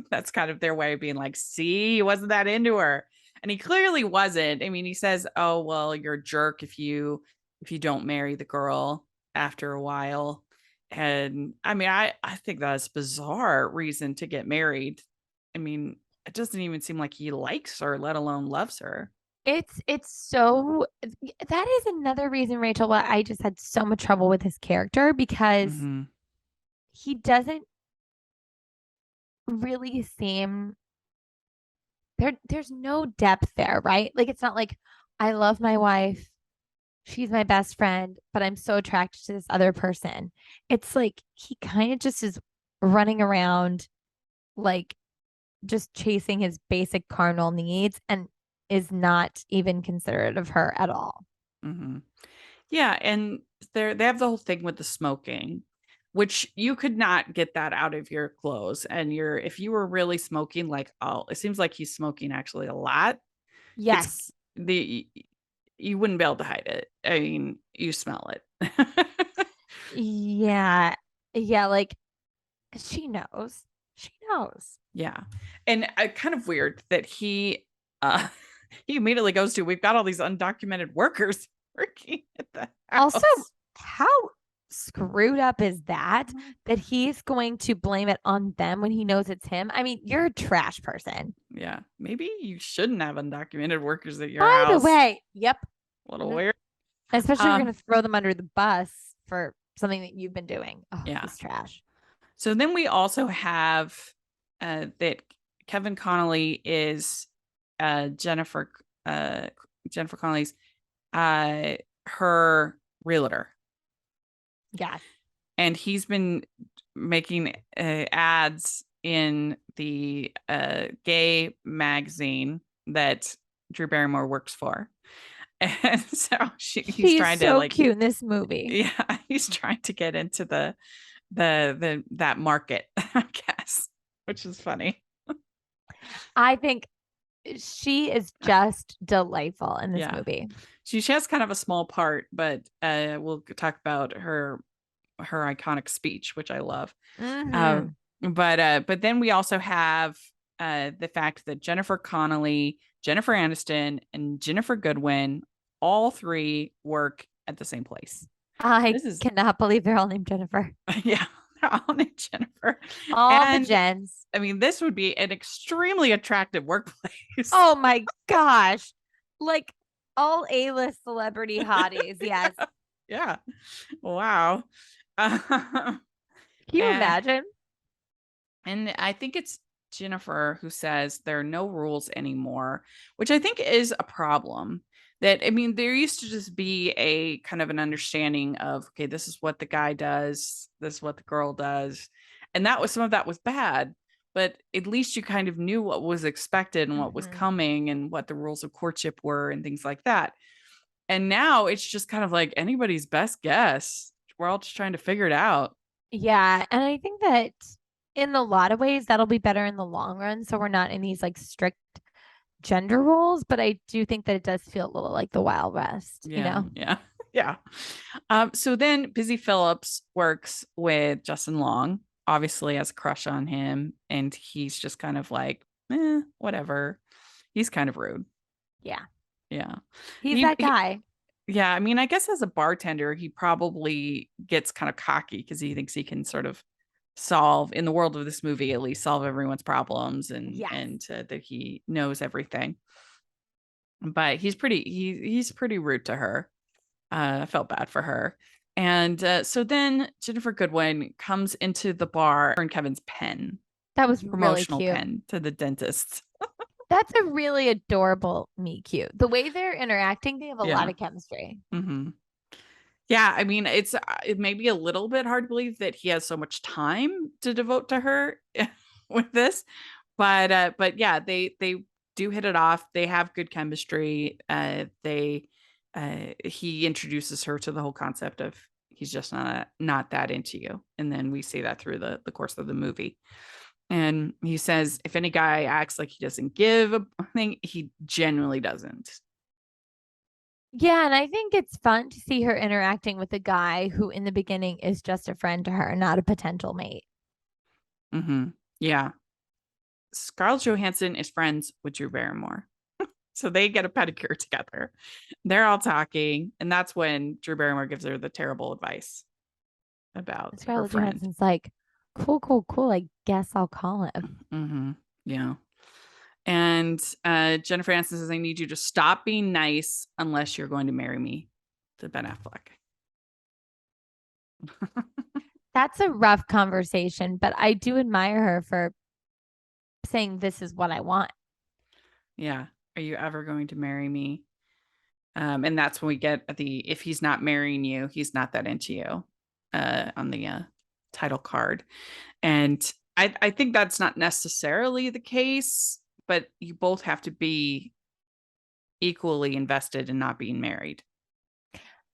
that's kind of their way of being like, see, he wasn't that into her, and he clearly wasn't. I mean, he says, oh well, you're a jerk if you don't marry the girl after a while. And I mean, I think that's bizarre reason to get married. I mean, it doesn't even seem like he likes her, let alone loves her. it's so that is another reason, Rachel, why I just had so much trouble with his character because Mm-hmm. he doesn't really seem there's no depth there, right? Like it's not like I love my wife, she's my best friend, but I'm so attracted to this other person. It's like he kind of just is running around like just chasing his basic carnal needs and is not even considerate of her at all. Mm-hmm. Yeah, and they have the whole thing with the smoking, which you could not get that out of your clothes. And if you were really smoking, like, oh, it seems like he's smoking actually a lot. Yes. It's you wouldn't be able to hide it. I mean, you smell it. Yeah. Yeah, like she knows. She knows. Yeah. And kind of weird that he he immediately goes to, we've got all these undocumented workers working at the house. Also, how screwed up is that he's going to blame it on them when he knows it's him? I mean, you're a trash person. Yeah. Maybe you shouldn't have undocumented workers at your By house. the way, yep. A little weird. Especially if you're going to throw them under the bus for something that you've been doing. Oh, Yeah. He's trash. So then we also have that Kevin Connolly is Jennifer Connolly's her realtor. Yeah. And he's been making ads in the gay magazine that Drew Barrymore works for. And so he's trying to like cute in this movie. Yeah, he's trying to get into that market, I guess, which is funny. I think she is just delightful in this Yeah. movie. She has kind of a small part, but we'll talk about her iconic speech, which I love. Mhm. But then we also have the fact that Jennifer Connelly, Jennifer Aniston, and Jennifer Goodwin, all three work at the same place. I This is cannot believe they're all named Jennifer. yeah, they're all named Jennifer. All And the Jens. I mean, this would be an extremely attractive workplace. Oh my gosh. Like all A-list celebrity hotties. Yes. Yeah. Wow. Can you And- imagine? And I think it's Jennifer who says there are no rules anymore, which I think is a problem. That, I mean, there used to just be a kind of an understanding of, okay, this is what the guy does, this is what the girl does. And that was, some of that was bad, but at least you kind of knew what was expected and what was Mhm. coming and what the rules of courtship were and things like that. And now it's just kind of like anybody's best guess. We're all just trying to figure it out. Yeah. And I think that in a lot of ways, that'll be better in the long run. So we're not in these like strict gender roles, but I do think that it does feel a little like the Wild West, you know? Yeah. Yeah. So then Busy Phillips works with Justin Long, obviously has a crush on him, and he's just kind of like, whatever. He's kind of rude. Yeah. Yeah. He's He- that he- guy. Yeah. I mean, I guess as a bartender, he probably gets kind of cocky because he thinks he can sort of solve, in the world of this movie, at least solve everyone's problems and Yes. that he knows everything. But he's pretty rude to her. I felt bad for her. And so then Jennifer Goodwin comes into the bar and Kevin's pen, That was really promotional cute. pen to the dentist. That's a really adorable meet cute. The way they're interacting, they have a lot Yeah. of chemistry. Mm-hmm. Yeah, I mean, it may be a little bit hard to believe that he has so much time to devote to her with this, but yeah, they do hit it off. They have good chemistry. He introduces her to the whole concept of he's just not that into you, and then we see that through the course of the movie. And he says if any guy acts like he doesn't give a thing, he genuinely doesn't. Yeah, and I think it's fun to see her interacting with a guy who in the beginning is just a friend to her, not a potential mate. Mm-hmm. Yeah. Scarlett Johansson is friends with Drew Barrymore. So they get a pedicure together. They're all talking. And that's when Drew Barrymore gives her the terrible advice about her Scarlett friend. Johansson's like, cool, cool, cool. I guess I'll call him. Mm-hmm. Yeah. And Jennifer Aniston says, I need you to stop being nice unless you're going to marry me, to Ben Affleck. That's a rough conversation, but I do admire her for saying this is what I want. Yeah. Are you ever going to marry me? And that's when we get if he's not marrying you, he's not that into you on the title card. And I think that's not necessarily the case, but you both have to be equally invested in not being married.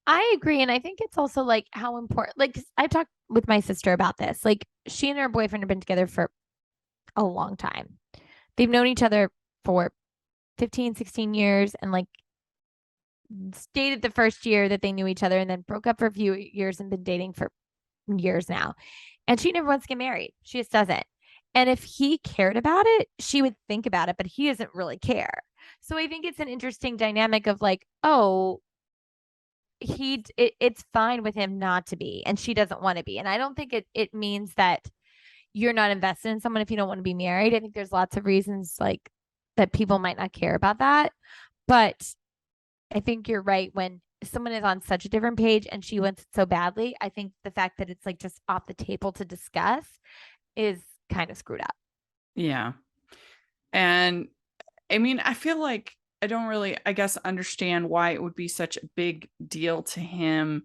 I agree. And I think it's also like how important, like, 'cause I talked with my sister about this. Like, she and her boyfriend have been together for a long time. They've known each other for 15, 16 years and like dated the first year that they knew each other and then broke up for a few years and been dating for years now. And she never wants to get married. She just doesn't. And if he cared about it, she would think about it, but he doesn't really care. So I think it's an interesting dynamic of like, oh, it's fine with him not to be, and she doesn't want to be. And I don't think it means that you're not invested in someone if you don't want to be married. I think there's lots of reasons like that people might not care about that. But I think you're right. When someone is on such a different page and she wants it so badly, I think the fact that it's like just off the table to discuss is kind of screwed up. Yeah. And I mean, I feel like I don't really, I guess, understand why it would be such a big deal to him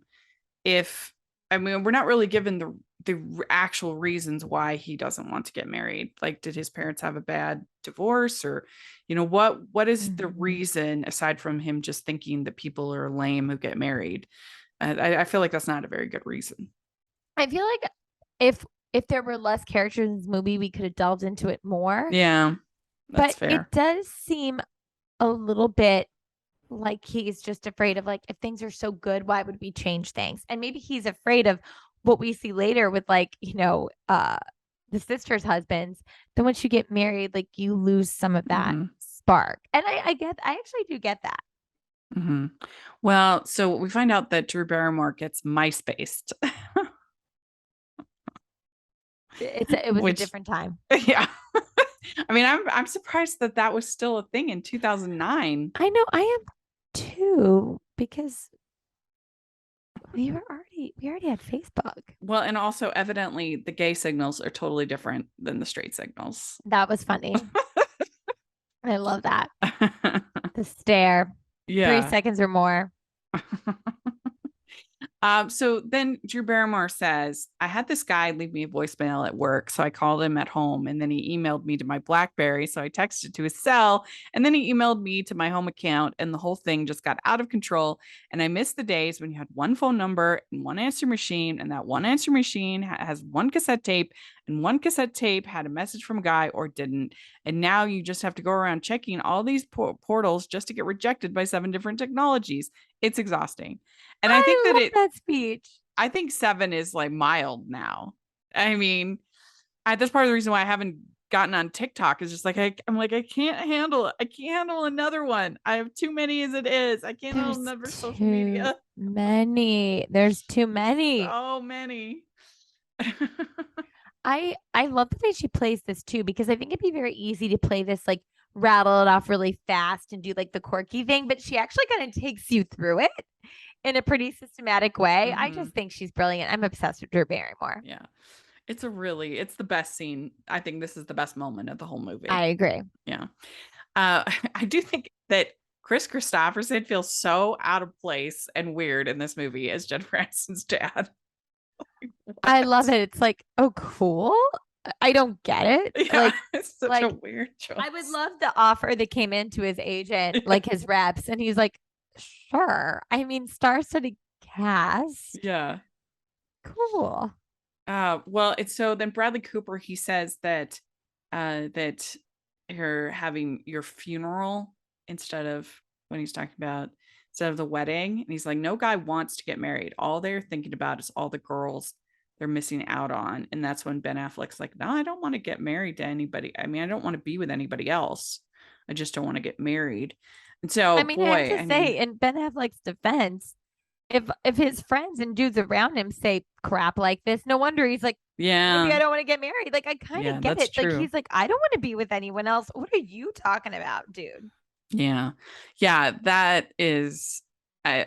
if, I mean, we're not really given the actual reasons why he doesn't want to get married. Like, did his parents have a bad divorce, or, what is the reason aside from him just thinking that people are lame who get married? I feel like that's not a very good reason. I feel like if there were less characters in this movie, we could have delved into it more. Yeah. That's But fair. it does seem a little bit like he's just afraid of, like, if things are so good, why would we change things? And maybe he's afraid of what we see later with, like, the sisters' husbands. Then once you get married, like, you lose some of that Mhm. spark. And I actually do get that. Mhm. Well, so we find out that Drew Barrymore gets MySpaced, It was a which different time. yeah. I mean, I'm surprised that that was still a thing in 2009. I know, I am too, because we already had Facebook. Well, and also evidently the gay signals are totally different than the straight signals. That was funny. I love that. The stare. 3 Yeah. seconds or more. So then Drew Barrymore says, I had this guy leave me a voicemail at work. So I called him at home and then he emailed me to my BlackBerry. So I texted to his cell and then he emailed me to my home account and the whole thing just got out of control. And I miss the days when you had one phone number and one answer machine. And that one answer machine has one cassette tape and one cassette tape had a message from a guy or didn't. And now you just have to go around checking all these portals just to get rejected by 7 different technologies. It's exhausting. And I think that love that speech. I think 7 is like mild now. I mean, that's part of the reason why I haven't gotten on TikTok is just like, I'm like, I can't handle it. I can't handle another one. I have too many as it is. I can't handle another social media. There's too many. So many. I love the way she plays this too, because I think it'd be very easy to play this, like, rattle it off really fast and do like the quirky thing, but she actually kind of takes you through it in a pretty systematic way. I just think she's brilliant. I'm obsessed with Drew Barrymore. Yeah. It's the best scene. I think this is the best moment of the whole movie. I agree. Yeah. I do think that Chris Christopherson feels so out of place and weird in this movie as Jennifer Aniston's dad. I love it. It's like, oh, cool. I don't get it. Yeah, Like, it's such a weird choice. I would love the offer that came into his agent, like his reps, and he's like, sure. I mean, star-studded cast. Yeah. Cool. Well, it's so then Bradley Cooper, he says that that you're having your funeral instead of the wedding. And he's like, no guy wants to get married. All they're thinking about is all the girls they're missing out on. And that's when Ben Affleck's like, no, I don't want to get married to anybody. I mean, I don't want to be with anybody else. I just don't want to get married. And so, I mean, I have to say, in Ben Affleck's defense, if his friends and dudes around him say crap like this, no wonder he's like, yeah, maybe I don't want to get married. Like, I kind of get it. True. Like, he's like, I don't want to be with anyone else. What are you talking about, dude? Yeah. That is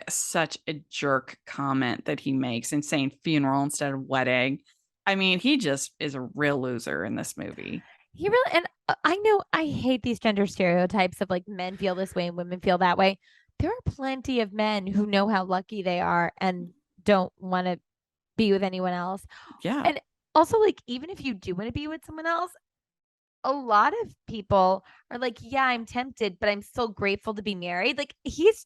such a jerk comment that he makes in saying funeral instead of wedding. I mean, he just is a real loser in this movie. He really, and I know I hate these gender stereotypes of like men feel this way and women feel that way. There are plenty of men who know how lucky they are and don't want to be with anyone else. Yeah. And also, like, even if you do want to be with someone else, a lot of people are like, yeah, I'm tempted, but I'm still grateful to be married. Like, he's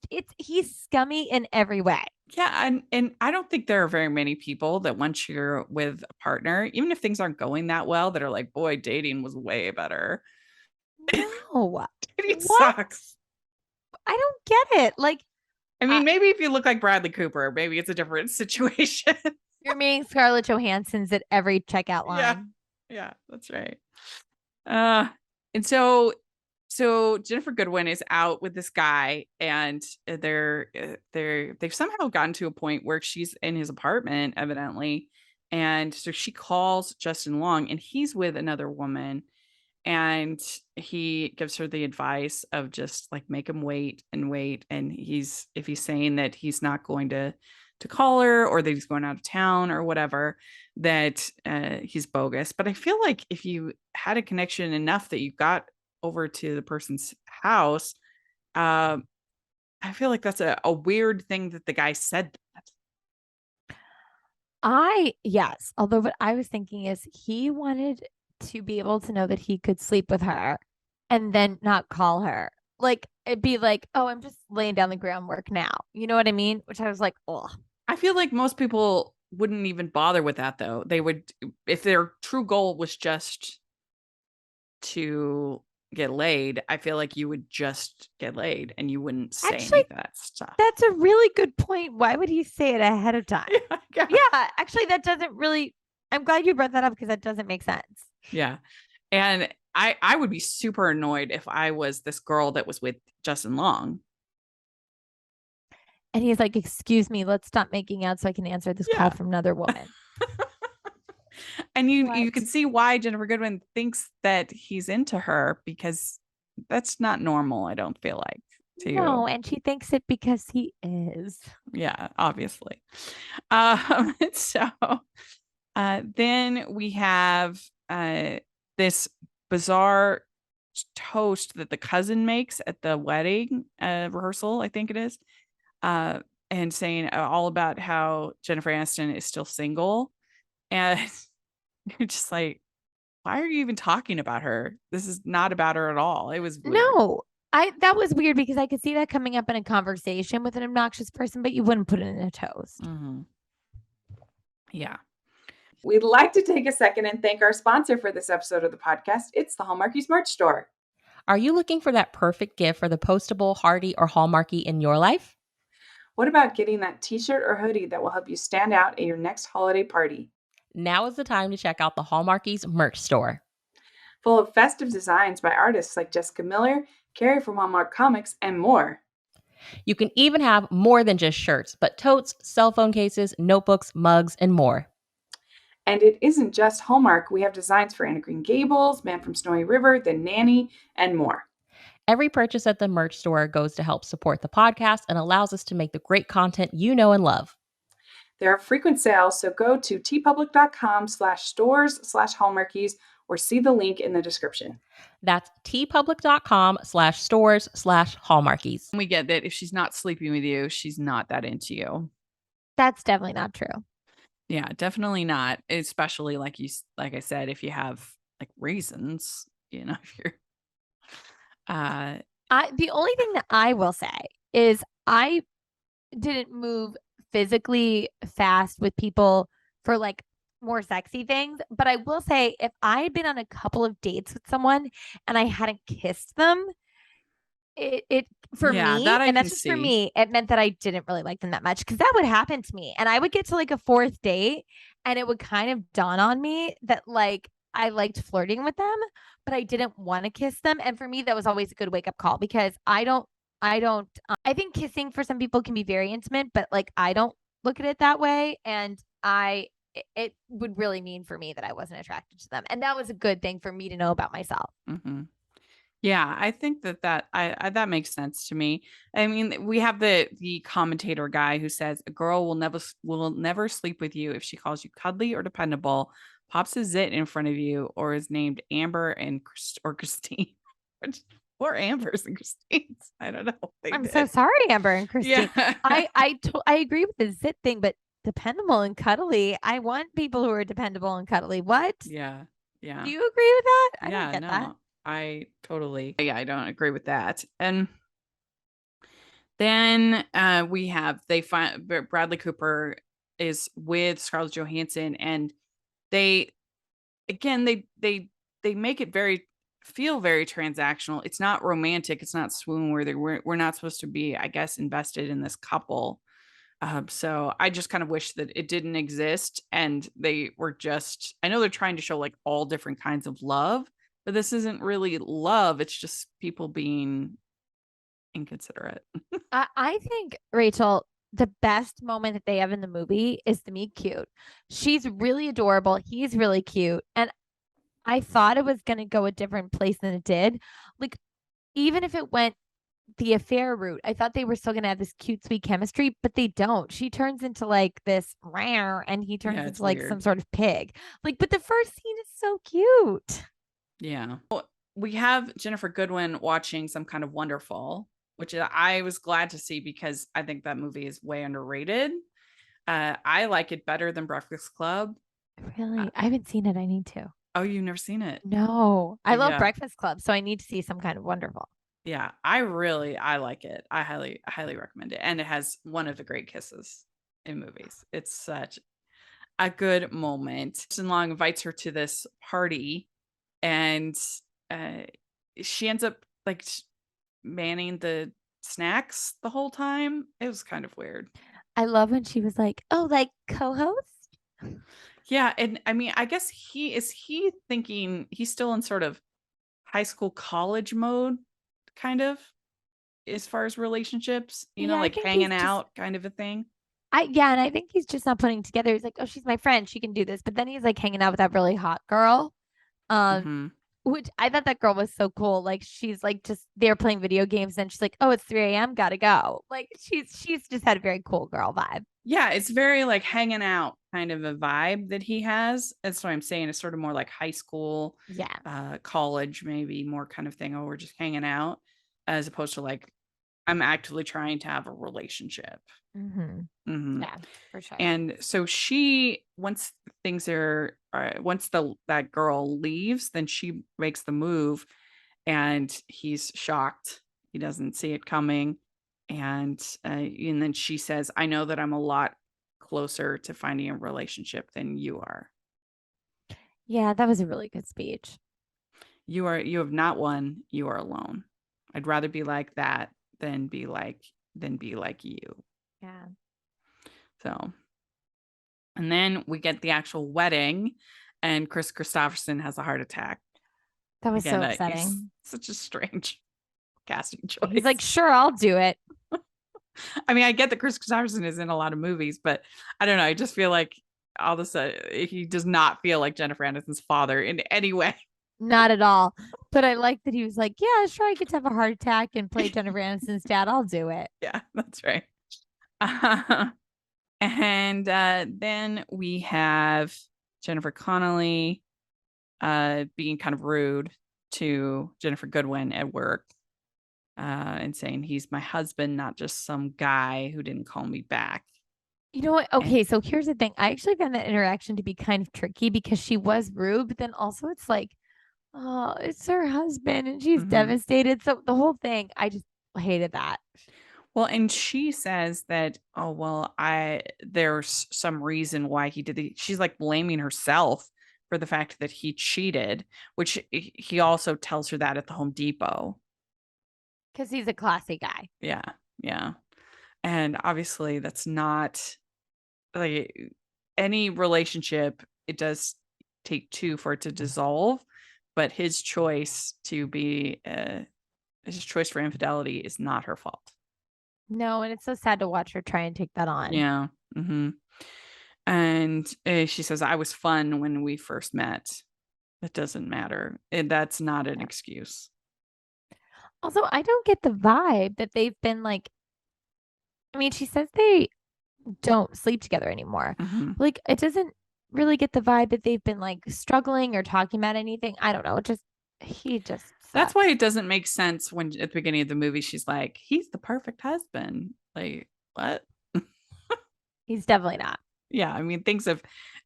scummy in every way. Yeah, and I don't think there are very many people that once you're with a partner, even if things aren't going that well, that are like, boy, dating was way better. No. Dating sucks. I don't get it. Like, I mean, maybe if you look like Bradley Cooper, maybe it's a different situation. You're meeting Scarlett Johansson's at every checkout line. Yeah, that's right. And so Jennifer Goodwin is out with this guy, and they've somehow gotten to a point where she's in his apartment, evidently, and so she calls Justin Long, and he's with another woman, and he gives her the advice of just like make him wait, and if he's saying that he's not going to call her or that he's going out of town or whatever, that he's bogus. But I feel like if you had a connection enough that you got over to the person's house, I feel like that's a weird thing that the guy said that. Yes. Although what I was thinking is he wanted to be able to know that he could sleep with her and then not call her. Like, it'd be like, oh, I'm just laying down the groundwork now. You know what I mean? Which I was like, oh. I feel like most people wouldn't even bother with that, though. They would, if their true goal was just to get laid, I feel like you would just get laid and you wouldn't say any Actually, of that stuff. That's a really good point. Why would he say it ahead of time? Yeah. Yeah, actually, that doesn't really. I'm glad you brought that up because that doesn't make sense. Yeah. And I would be super annoyed if I was this girl that was with Justin Long. And he's like, "Excuse me, let's stop making out so I can answer this call Yeah. from another woman." And you What? can see why Jennifer Goodwin thinks that he's into her, because that's not normal, I don't feel like, to No, you. and she thinks it because he is. Yeah, obviously. So then we have this bizarre toast that the cousin makes at the wedding rehearsal, I think it is, and saying all about how Jennifer Aniston is still single. And you're just like, why are you even talking about her? This is not about her at all. It was weird. No, that was weird because I could see that coming up in a conversation with an obnoxious person, but you wouldn't put it in a toast. Mhm. Yeah. We'd like to take a second and thank our sponsor for this episode of the podcast. It's the Hallmarkies merch store. Are you looking for that perfect gift for the postable, Hardy, or Hallmarky in your life? What about getting that t-shirt or hoodie that will help you stand out at your next holiday party? Now is the time to check out the Hallmarkies merch store. Full of festive designs by artists like Jessica Miller, Carrie from Hallmark Comics, and more. You can even have more than just shirts, but totes, cell phone cases, notebooks, mugs, and more. And it isn't just Hallmark. We have designs for Anna Green Gables, Man from Snowy River, The Nanny, and more. Every purchase at the merch store goes to help support the podcast and allows us to make the great content you know and love. There are frequent sales, so go to tpublic.com/stores/Hallmarkies or see the link in the description. That's tpublic.com/stores/Hallmarkies. We get that if she's not sleeping with you, she's not that into you. That's definitely not true. Yeah, definitely not. Especially like I said, if you have like reasons, if you're The only thing that I will say is I didn't move physically fast with people for like more sexy things, but I will say if I had been on a couple of dates with someone and I hadn't kissed them, it for me, that I and that's can just for see. me, it meant that I didn't really like them that much because that would happen to me. And I would get to like a fourth date and it would kind of dawn on me that like I liked flirting with them, but I didn't want to kiss them. And for me, that was always a good wake up call because I think kissing for some people can be very intimate, but like I don't look at it that way. And it would really mean for me that I wasn't attracted to them. And that was a good thing for me to know about myself. Mm-hmm. Yeah, I think that I that makes sense to me. I mean, we have the commentator guy who says a girl will never sleep with you if she calls you cuddly or dependable, pops a zit in front of you, or is named Amber and or Christine, or Amber's and Christine's. I don't know. I'm so sorry, Amber and Christine. Yeah. I agree with the zit thing, but dependable and cuddly. I want people who are dependable and cuddly. What? Yeah. Yeah. Do you agree with that? I Yeah, don't get no. that. I don't agree with that. And then we have they find Bradley Cooper is with Scarlett Johansson, and they make it feel very transactional. It's not romantic. It's not swoon worthy. We're not supposed to be, I guess, invested in this couple. So I just kind of wish that it didn't exist, and they were just. I know they're trying to show like all different kinds of love, but this isn't really love. It's just people being inconsiderate. I think, Rachel, the best moment that they have in the movie is the meet cute. She's really adorable. He's really cute. And I thought it was going to go a different place than it did. Like, even if it went the affair route, I thought they were still going to have this cute, sweet chemistry, but they don't. She turns into like this rare, and he turns into like some sort of pig. Like, but the first scene is so cute. Yeah. Well, we have Jennifer Goodwin watching Some Kind of Wonderful, which I was glad to see because I think that movie is way underrated. I like it better than Breakfast Club. Really? I haven't seen it. I need to. Oh, you've never seen it? No. I love Yeah. Breakfast Club, so I need to see Some Kind of Wonderful. Yeah, I like it. I highly recommend it. And it has one of the great kisses in movies. It's such a good moment. Justin Long invites her to this party, and she ends up like manning the snacks the whole time. It was kind of weird. I love when she was like, "Oh, like co-host." Yeah, and I mean, I guess he thinking he's still in sort of high school college mode, kind of, as far as relationships, Yeah, I like think hanging he's just- out kind of a thing. And I think he's just not putting together. He's like, "Oh, she's my friend. She can do this." But then he's like hanging out with that really hot girl. Mhm. Which I thought that girl was so cool. Like she's like just they're playing video games and she's like, "Oh, it's 3 a.m. Gotta go." Like she's just had a very cool girl vibe. Yeah, it's very like hanging out kind of a vibe that he has. That's what I'm saying. It's sort of more like high school, Yeah. college, maybe more kind of thing. Oh, we're just hanging out, as opposed to like I'm actively trying to have a relationship. Mm-hmm. Yeah, for sure. And so she, once things are, once that girl leaves, then she makes the move, and he's shocked. He doesn't see it coming, and then she says, "I know that I'm a lot closer to finding a relationship than you are. Yeah, that was a really good speech. You have not won. You are alone. I'd rather be like that than be like you." Yeah. So, and then we get the actual wedding, and Chris Christopherson has a heart attack. That was so He's upsetting. such a strange casting choice. He's like, "Sure, I'll do it." I mean, I get that Chris Christopherson is in a lot of movies, but I don't know. I just feel like all of a sudden he does not feel like Jennifer Aniston's father in any way. Not at all. But I like that he was like, "Yeah, sure, I get to have a heart attack and play Jennifer Aniston's dad. I'll do it." Yeah, that's right. And then we have Jennifer Connelly being kind of rude to Jennifer Goodwin at work, and saying he's my husband, not just some guy who didn't call me back. You know what? Okay, so here's the thing. I actually found that interaction to be kind of tricky because she was rude, but then also it's like, oh, it's her husband and she's devastated. So the whole thing, I just hated that. Well, and she says that, oh, well, there's some reason why he did it. She's like blaming herself for the fact that he cheated, which he also tells her that at the Home Depot. Because he's a classy guy. Yeah. Yeah. And obviously that's not like any relationship. It does take two for it to dissolve, but his choice for infidelity is not her fault. No, and it's so sad to watch her try and take that on. Yeah. And she says, "I was fun when we first met. It doesn't matter. That's not an excuse." Also, I don't get the vibe that they've been like, I mean, she says they don't sleep together anymore. Like, it doesn't really get the vibe that they've been like struggling or talking about anything. I don't know. He just sucks. That's why it doesn't make sense when at the beginning of the movie she's like, "He's the perfect husband." Like, what? He's definitely not. Yeah, I mean,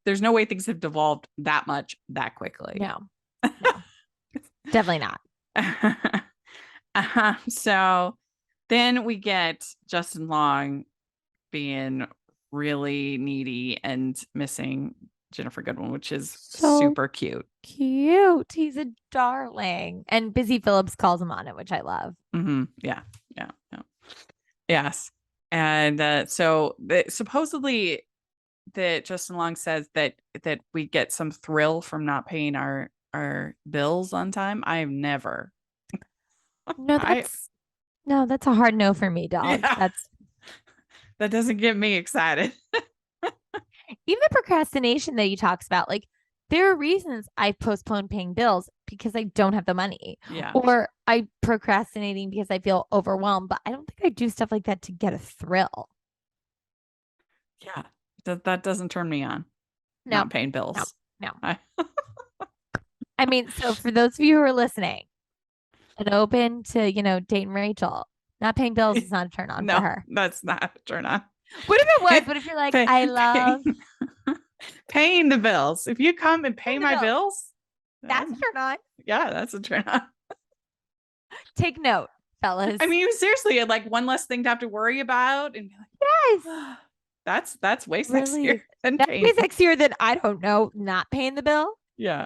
there's no way things have devolved that much that quickly. No. Definitely not. So then we get Justin Long being really needy and missing Jennifer Goodwin, which is super cute. Cute. He's a darling. And Busy Phillips calls him on it, which I love. Yeah. Yes. And so supposedly that Justin Long says that we get some thrill from not paying our bills on time. I have never. No, that's a hard no for me, dog. Yeah. That doesn't get me excited. Even the procrastination that he talks about, like there are reasons I postpone paying bills because I don't have the money. Yeah. Or I'm procrastinating because I feel overwhelmed, but I don't think I do stuff like that to get a thrill. Yeah. That doesn't turn me on. No. Not paying bills. No. I mean, so for those of you who are listening and open to, dating Rachel, not paying bills is not a turn on for her. That's not a turn on. What if it was? What if you're like, I love paying the bills? If you come and pay my bills, that's a turn on. Yeah, that's a turn on. Take note, fellas. I mean, seriously, like one less thing to have to worry about, and be like, yes, that's way sexier than that's paying. way sexier than I don't know, not paying the bill. Yeah.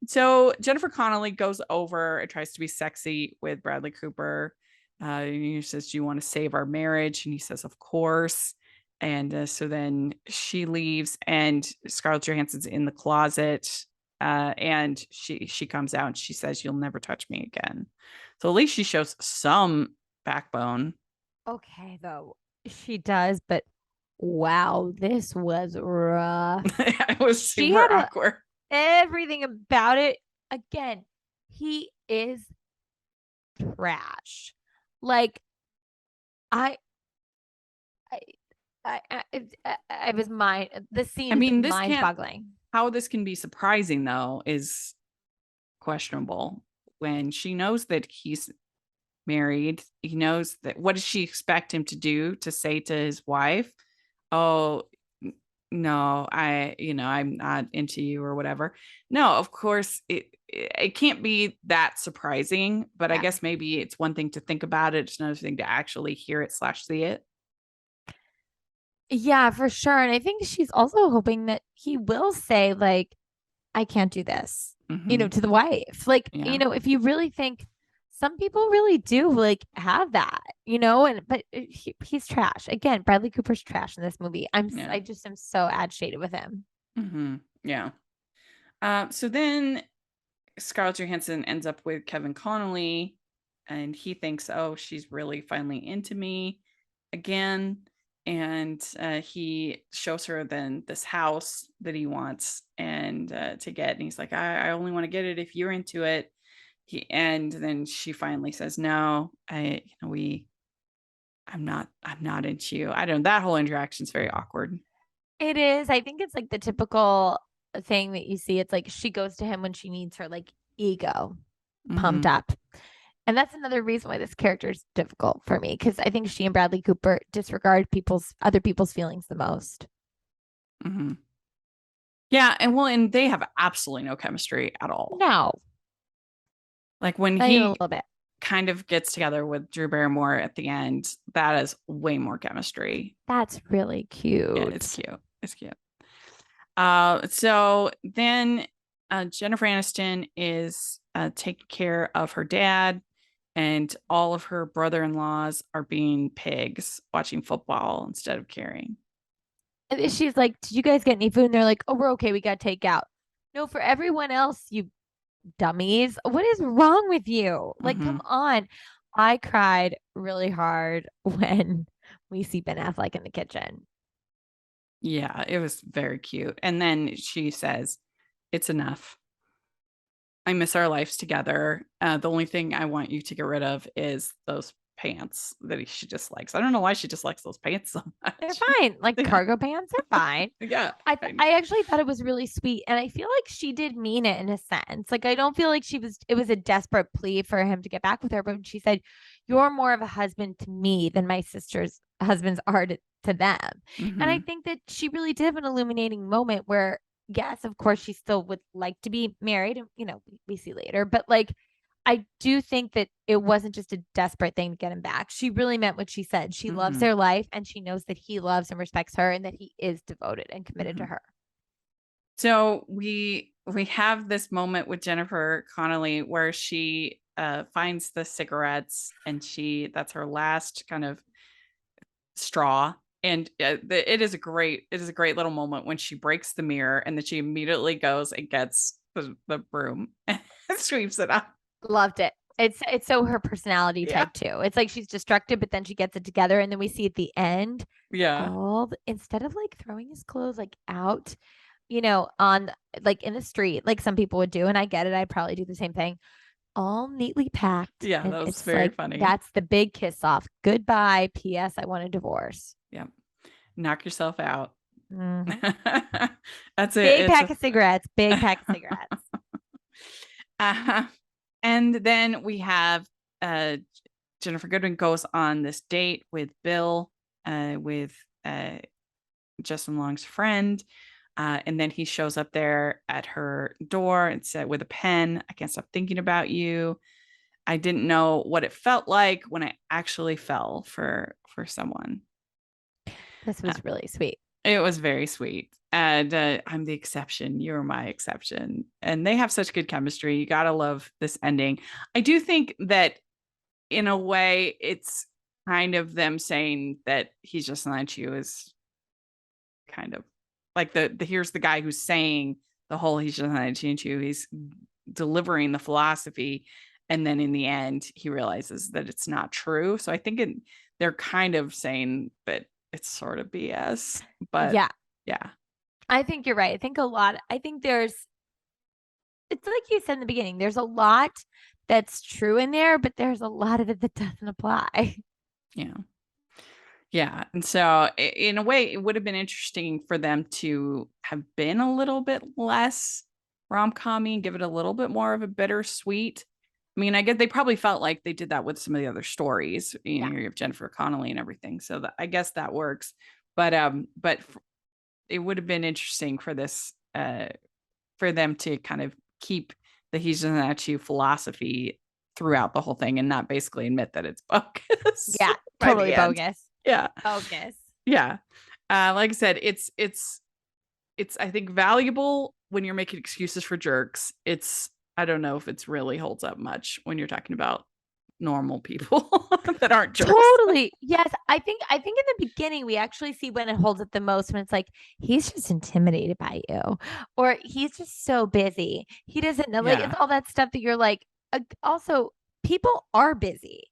So Jennifer Connelly goes over and tries to be sexy with Bradley Cooper. He says, "Do you want to save our marriage?" And he says, "Of course." And so then she leaves, and Scarlett Johansson's in the closet. And she comes out and she says, "You'll never touch me again." So at least she shows some backbone. Okay, though. She does, but wow, this was rough. It was She super had awkward. everything about it. Again, he is trash. Like, I I was the scene I mean, was mind-boggling. how this can be surprising though is questionable when she knows that he's married. He knows that. What does she expect him to do? To say to his wife, "Oh, no, I'm not into you," or whatever. No, of course it can't be that surprising, but I Yeah. guess maybe it's one thing to think about it. It's another thing to actually hear it / see it. Yeah, for sure. And I think she's also hoping that he will say, like, I can't do this, Mhm. to the wife. Like, Yeah. if you really think some people really do like have that, but he's trash. Again, Bradley Cooper's trash in this movie. Yeah. I just am so agitated with him. Yeah. So then Scarlett Johansson ends up with Kevin Connolly, and he thinks, "Oh, she's really finally into me again." And he shows her then this house that he wants and to get, and he's like, I only want to get it if you're into it." And then she finally says, "No, I'm not into you." I don't know. That whole interaction's very awkward. It is. I think it's like the typical thing that you see. It's like she goes to him when she needs her like ego pumped Mhm. up. And that's another reason why this character is difficult for me, because I think she and Bradley Cooper disregard other people's feelings the most. Mhm. Yeah, and they have absolutely no chemistry at all. No, Like when not even a he little bit. kind of gets together with Drew Barrymore at the end, that is way more chemistry. That's really cute. Yeah, it's cute. It's cute. So then Jennifer Aniston is taking care of her dad, and all of her brother-in-laws are being pigs watching football instead of caring. And then she's like, "Did you guys get any food?" And they're like, "Oh, we're okay. We got takeout." No, for everyone else, you dummies. What is wrong with you? Like, come on. I cried really hard when we see Ben Affleck in the kitchen. Yeah, it was very cute. And then she says, "It's enough. I miss our lives together. The only thing I want you to get rid of is those pants that she dislikes." I don't know why she dislikes those pants so much. They're fine. Like Yeah. cargo pants are fine. Yeah. I actually thought it was really sweet. And I feel like she did mean it in a sense. Like, I don't feel like it was a desperate plea for him to get back with her. But when she said, "You're more of a husband to me than my sister's husbands are to them." And I think that she really did have an illuminating moment where, yes, of course, she still would like to be married. And, we see later. But like, I do think that it wasn't just a desperate thing to get him back. She really meant what she said. She loves their life, and she knows that he loves and respects her, and that he is devoted and committed to her. So we have this moment with Jennifer Connelly where she finds the cigarettes, and that's her last kind of straw. And it is a great little moment when she breaks the mirror, and then she immediately goes and gets the broom and sweeps it up. Loved it. It's so her personality type too. It's like she's distracted, but then she gets it together, and then we see at the end, instead of like throwing his clothes like out, on like in the street, like some people would do, and I get it. I'd probably do the same thing. All neatly packed. Yeah, and that was it's very like, funny. That's the big kiss off. Goodbye. P.S. I want a divorce. Yeah, knock yourself out. Mhm. That's it. Big pack of cigarettes. Big pack of cigarettes. And then we have Jennifer Goodwin goes on this date with Bill, with Justin Long's friend. And then he shows up there at her door and said with a pen, "I can't stop thinking about you. I didn't know what it felt like when I actually fell for someone." This was really sweet. It was very sweet. And I'm the exception. You're my exception. And they have such good chemistry. You got to love this ending. I do think that in a way, it's kind of them saying that he's just lying to you is kind of like the here's the guy who's saying the whole he's just lying to you. He's delivering the philosophy. And then in the end, he realizes that it's not true. So I think they're kind of saying that it's sort of BS. But yeah. I think you're right. I think it's like you said in the beginning, there's a lot that's true in there, but there's a lot of it that doesn't apply. Yeah. Yeah. And so in a way, it would have been interesting for them to have been a little bit less rom-com-y and give it a little bit more of a bittersweet. I mean, I guess they probably felt like they did that with some of the other stories. You know, you have Jennifer Connelly and everything. So I guess that works. But it would have been interesting for this for them to kind of keep the he's just at you philosophy throughout the whole thing and not basically admit that it's bogus. Yeah, totally bogus. Yeah. Bogus. Yeah. Like I said, it's I think valuable when you're making excuses for jerks. I don't know if it's really holds up much when you're talking about normal people that aren't jerks. Totally. Yes. I think in the beginning we actually see when it holds up the most, when it's like he's just intimidated by you, or he's just so busy. He doesn't know, like, it's all that stuff that you're like, also people are busy.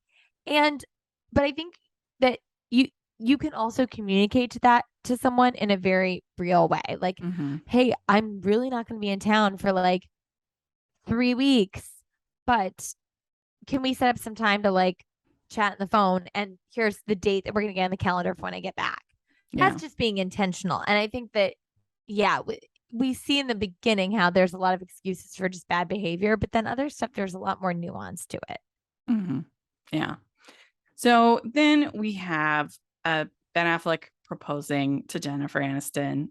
But I think that you can also communicate that to someone in a very real way. Like, hey, I'm really not going to be in town for like 3 weeks, but can we set up some time to like chat on the phone? And here's the date that we're going to get on the calendar for when I get back. Yeah. That's just being intentional. And I think that, we see in the beginning how there's a lot of excuses for just bad behavior, but then other stuff, there's a lot more nuance to it. Yeah. So then we have Ben Affleck proposing to Jennifer Aniston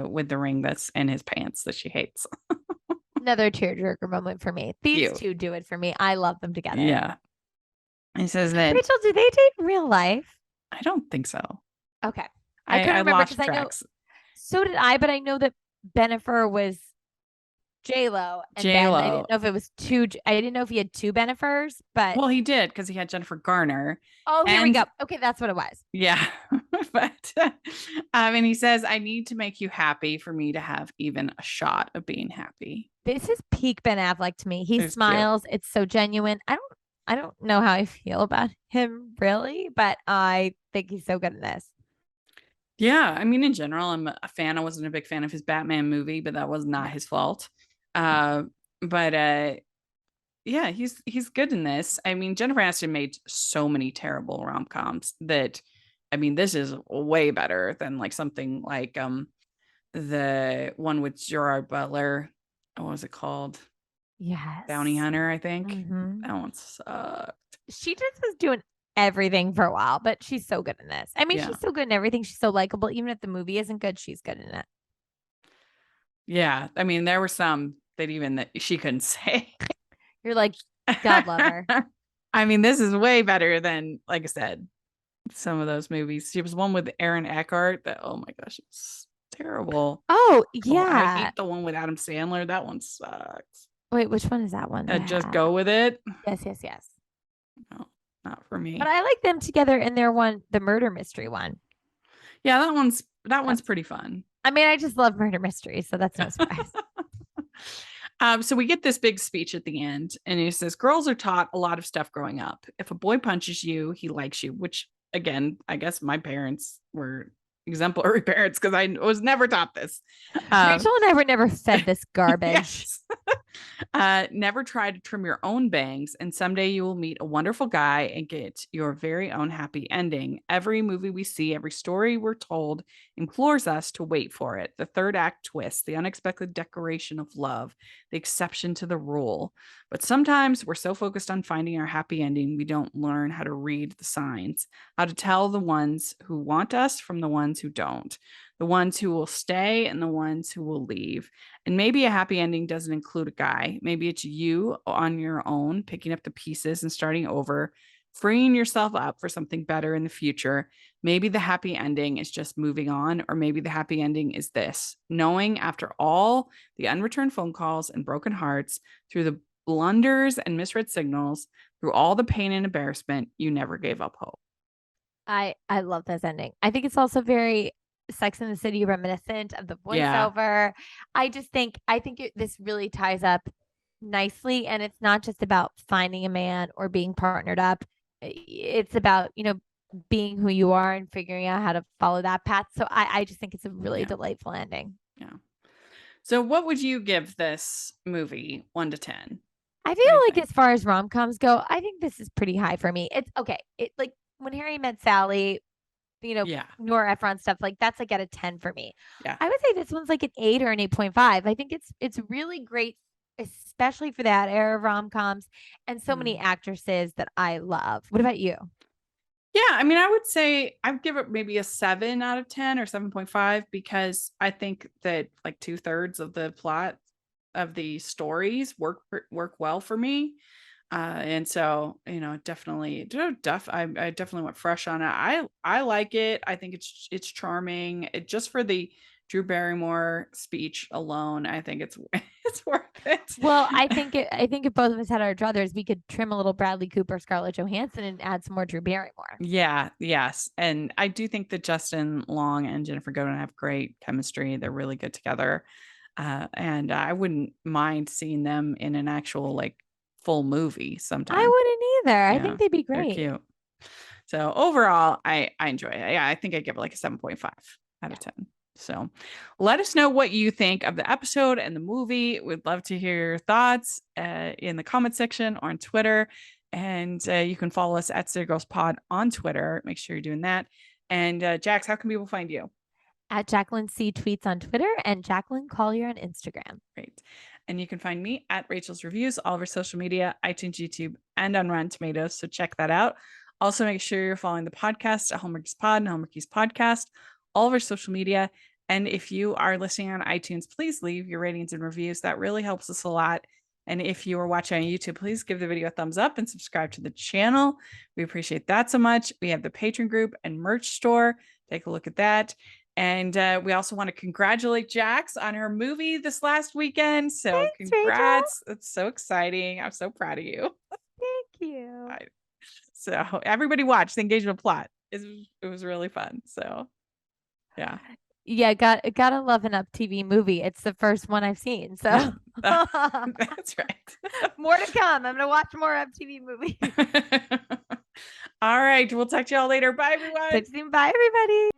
with the ring that's in his pants that she hates. Another tearjerker moment for me. These two do it for me. I love them together. Yeah. He says that. Rachel, do they date in real life? I don't think so. Okay. I couldn't remember because I know. So did I, but I know that Bennifer was J-Lo. And J-Lo. I didn't know if it was I didn't know if he had two Bennifers, but. Well, he did because he had Jennifer Garner. Oh, here we go. Okay, that's what it was. Yeah. But and he says, I need to make you happy for me to have even a shot of being happy. This is peak Ben Affleck to me. He smiles. Cute. It's so genuine. I don't know how I feel about him really, but I think he's so good in this. Yeah, I mean, in general, I'm a fan. I wasn't a big fan of his Batman movie, but that was not his fault. Yeah, he's good in this. I mean, Jennifer Aniston made so many terrible rom-coms that, I mean, this is way better than like something like the one with Gerard Butler. What was it called? Yes. Bounty Hunter, I think. That one sucked. She just was doing everything for a while, but she's so good in this. I mean, she's so good in everything. She's so likable. Even if the movie isn't good, she's good in it. Yeah. I mean, there were some that she couldn't say. You're like, God love her. I mean, this is way better than, like I said, some of those movies. She was one with Aaron Eckhart that, oh my gosh, it's terrible. Oh, yeah. I hate the one with Adam Sandler. That one sucks. Wait, which one is that one? Just Go With It. Yes. No, not for me. But I like them together in their one, the murder mystery one. Yeah, that one's pretty fun. I mean, I just love murder mysteries, so that's no surprise. So we get this big speech at the end, and he says, girls are taught a lot of stuff growing up. If a boy punches you, he likes you, which, again, I guess my parents were exemplary parents because I was never taught this. Rachel and I were never fed this garbage. Never try to trim your own bangs, and someday you will meet a wonderful guy and get your very own happy ending. Every movie we see, every story we're told implores us to wait for it. The third act twist, the unexpected declaration of love, the exception to the rule. But sometimes we're so focused on finding our happy ending, we don't learn how to read the signs, how to tell the ones who want us from the ones who don't, the ones who will stay and the ones who will leave. And maybe a happy ending doesn't include a guy. Maybe it's you on your own, picking up the pieces and starting over, freeing yourself up for something better in the future. Maybe the happy ending is just moving on, or maybe the happy ending is this, knowing after all the unreturned phone calls and broken hearts, through the blunders and misread signals, through all the pain and embarrassment, you never gave up hope. I love this ending. I think it's also very Sex and the City reminiscent of the Yeah. voiceover. I think this really ties up nicely, and it's not just about finding a man or being partnered up. It's about, being who you are and figuring out how to follow that path. So I just think it's a really delightful ending. Yeah. So what would you give this movie 1 to 10? I What do feel you like think? as far as rom-coms go, I think this is pretty high for me. It's okay. It like When Harry Met Sally, Yeah. Nora Ephron stuff, like that's like at a 10 for me. Yeah. I would say this one's like an 8 or an 8.5. I think it's really great, especially for that era of rom-coms, and so many actresses that I love. What about you? Yeah, I mean, I would say I'd give it maybe a 7 out of 10 or 7.5, because I think that like 2/3 of the plot of the stories work well for me. And so, definitely, I definitely went fresh on it. I like it. I think it's charming. Just for the Drew Barrymore speech alone, I think it's it's worth it. Well, I think if both of us had our druthers, we could trim a little Bradley Cooper, Scarlett Johansson, and add some more Drew Barrymore. Yeah, yes. And I do think that Justin Long and Jennifer Godin have great chemistry. They're really good together. And I wouldn't mind seeing them in an actual like full movie sometime. I wouldn't either. I Yeah, think they'd be they're great. cute. So overall, I enjoy it. Yeah, I think I give it like a 7.5 out of 10. So let us know what you think of the episode and the movie. We'd love to hear your thoughts in the comment section or on Twitter. And you can follow us at City Girls Pod on Twitter. Make sure you're doing that. And Jax, how can people find you? At Jacqueline C Tweets on Twitter and Jacqueline Collier on Instagram. Great. And you can find me at Rachel's Reviews, all of our social media, iTunes, YouTube, and on Rotten Tomatoes. So check that out. Also, make sure you're following the podcast at Hallmarkies Pod and Hallmarkies Podcast, all of our social media. And if you are listening on iTunes, please leave your ratings and reviews. That really helps us a lot. And if you are watching on YouTube, please give the video a thumbs up and subscribe to the channel. We appreciate that so much. We have the Patreon group and merch store. Take a look at that. And we also want to congratulate Jax on her movie this last weekend. So Thanks, congrats. It's so exciting. I'm so proud of you. Thank you. So everybody watch The Engagement Plot. It was really fun. So yeah. Yeah, gotta love an Up TV movie. It's the first one I've seen. So That's right. more to come. I'm gonna watch more Up TV movies. All right. We'll talk to y'all later. Bye, everyone. Bye, everybody.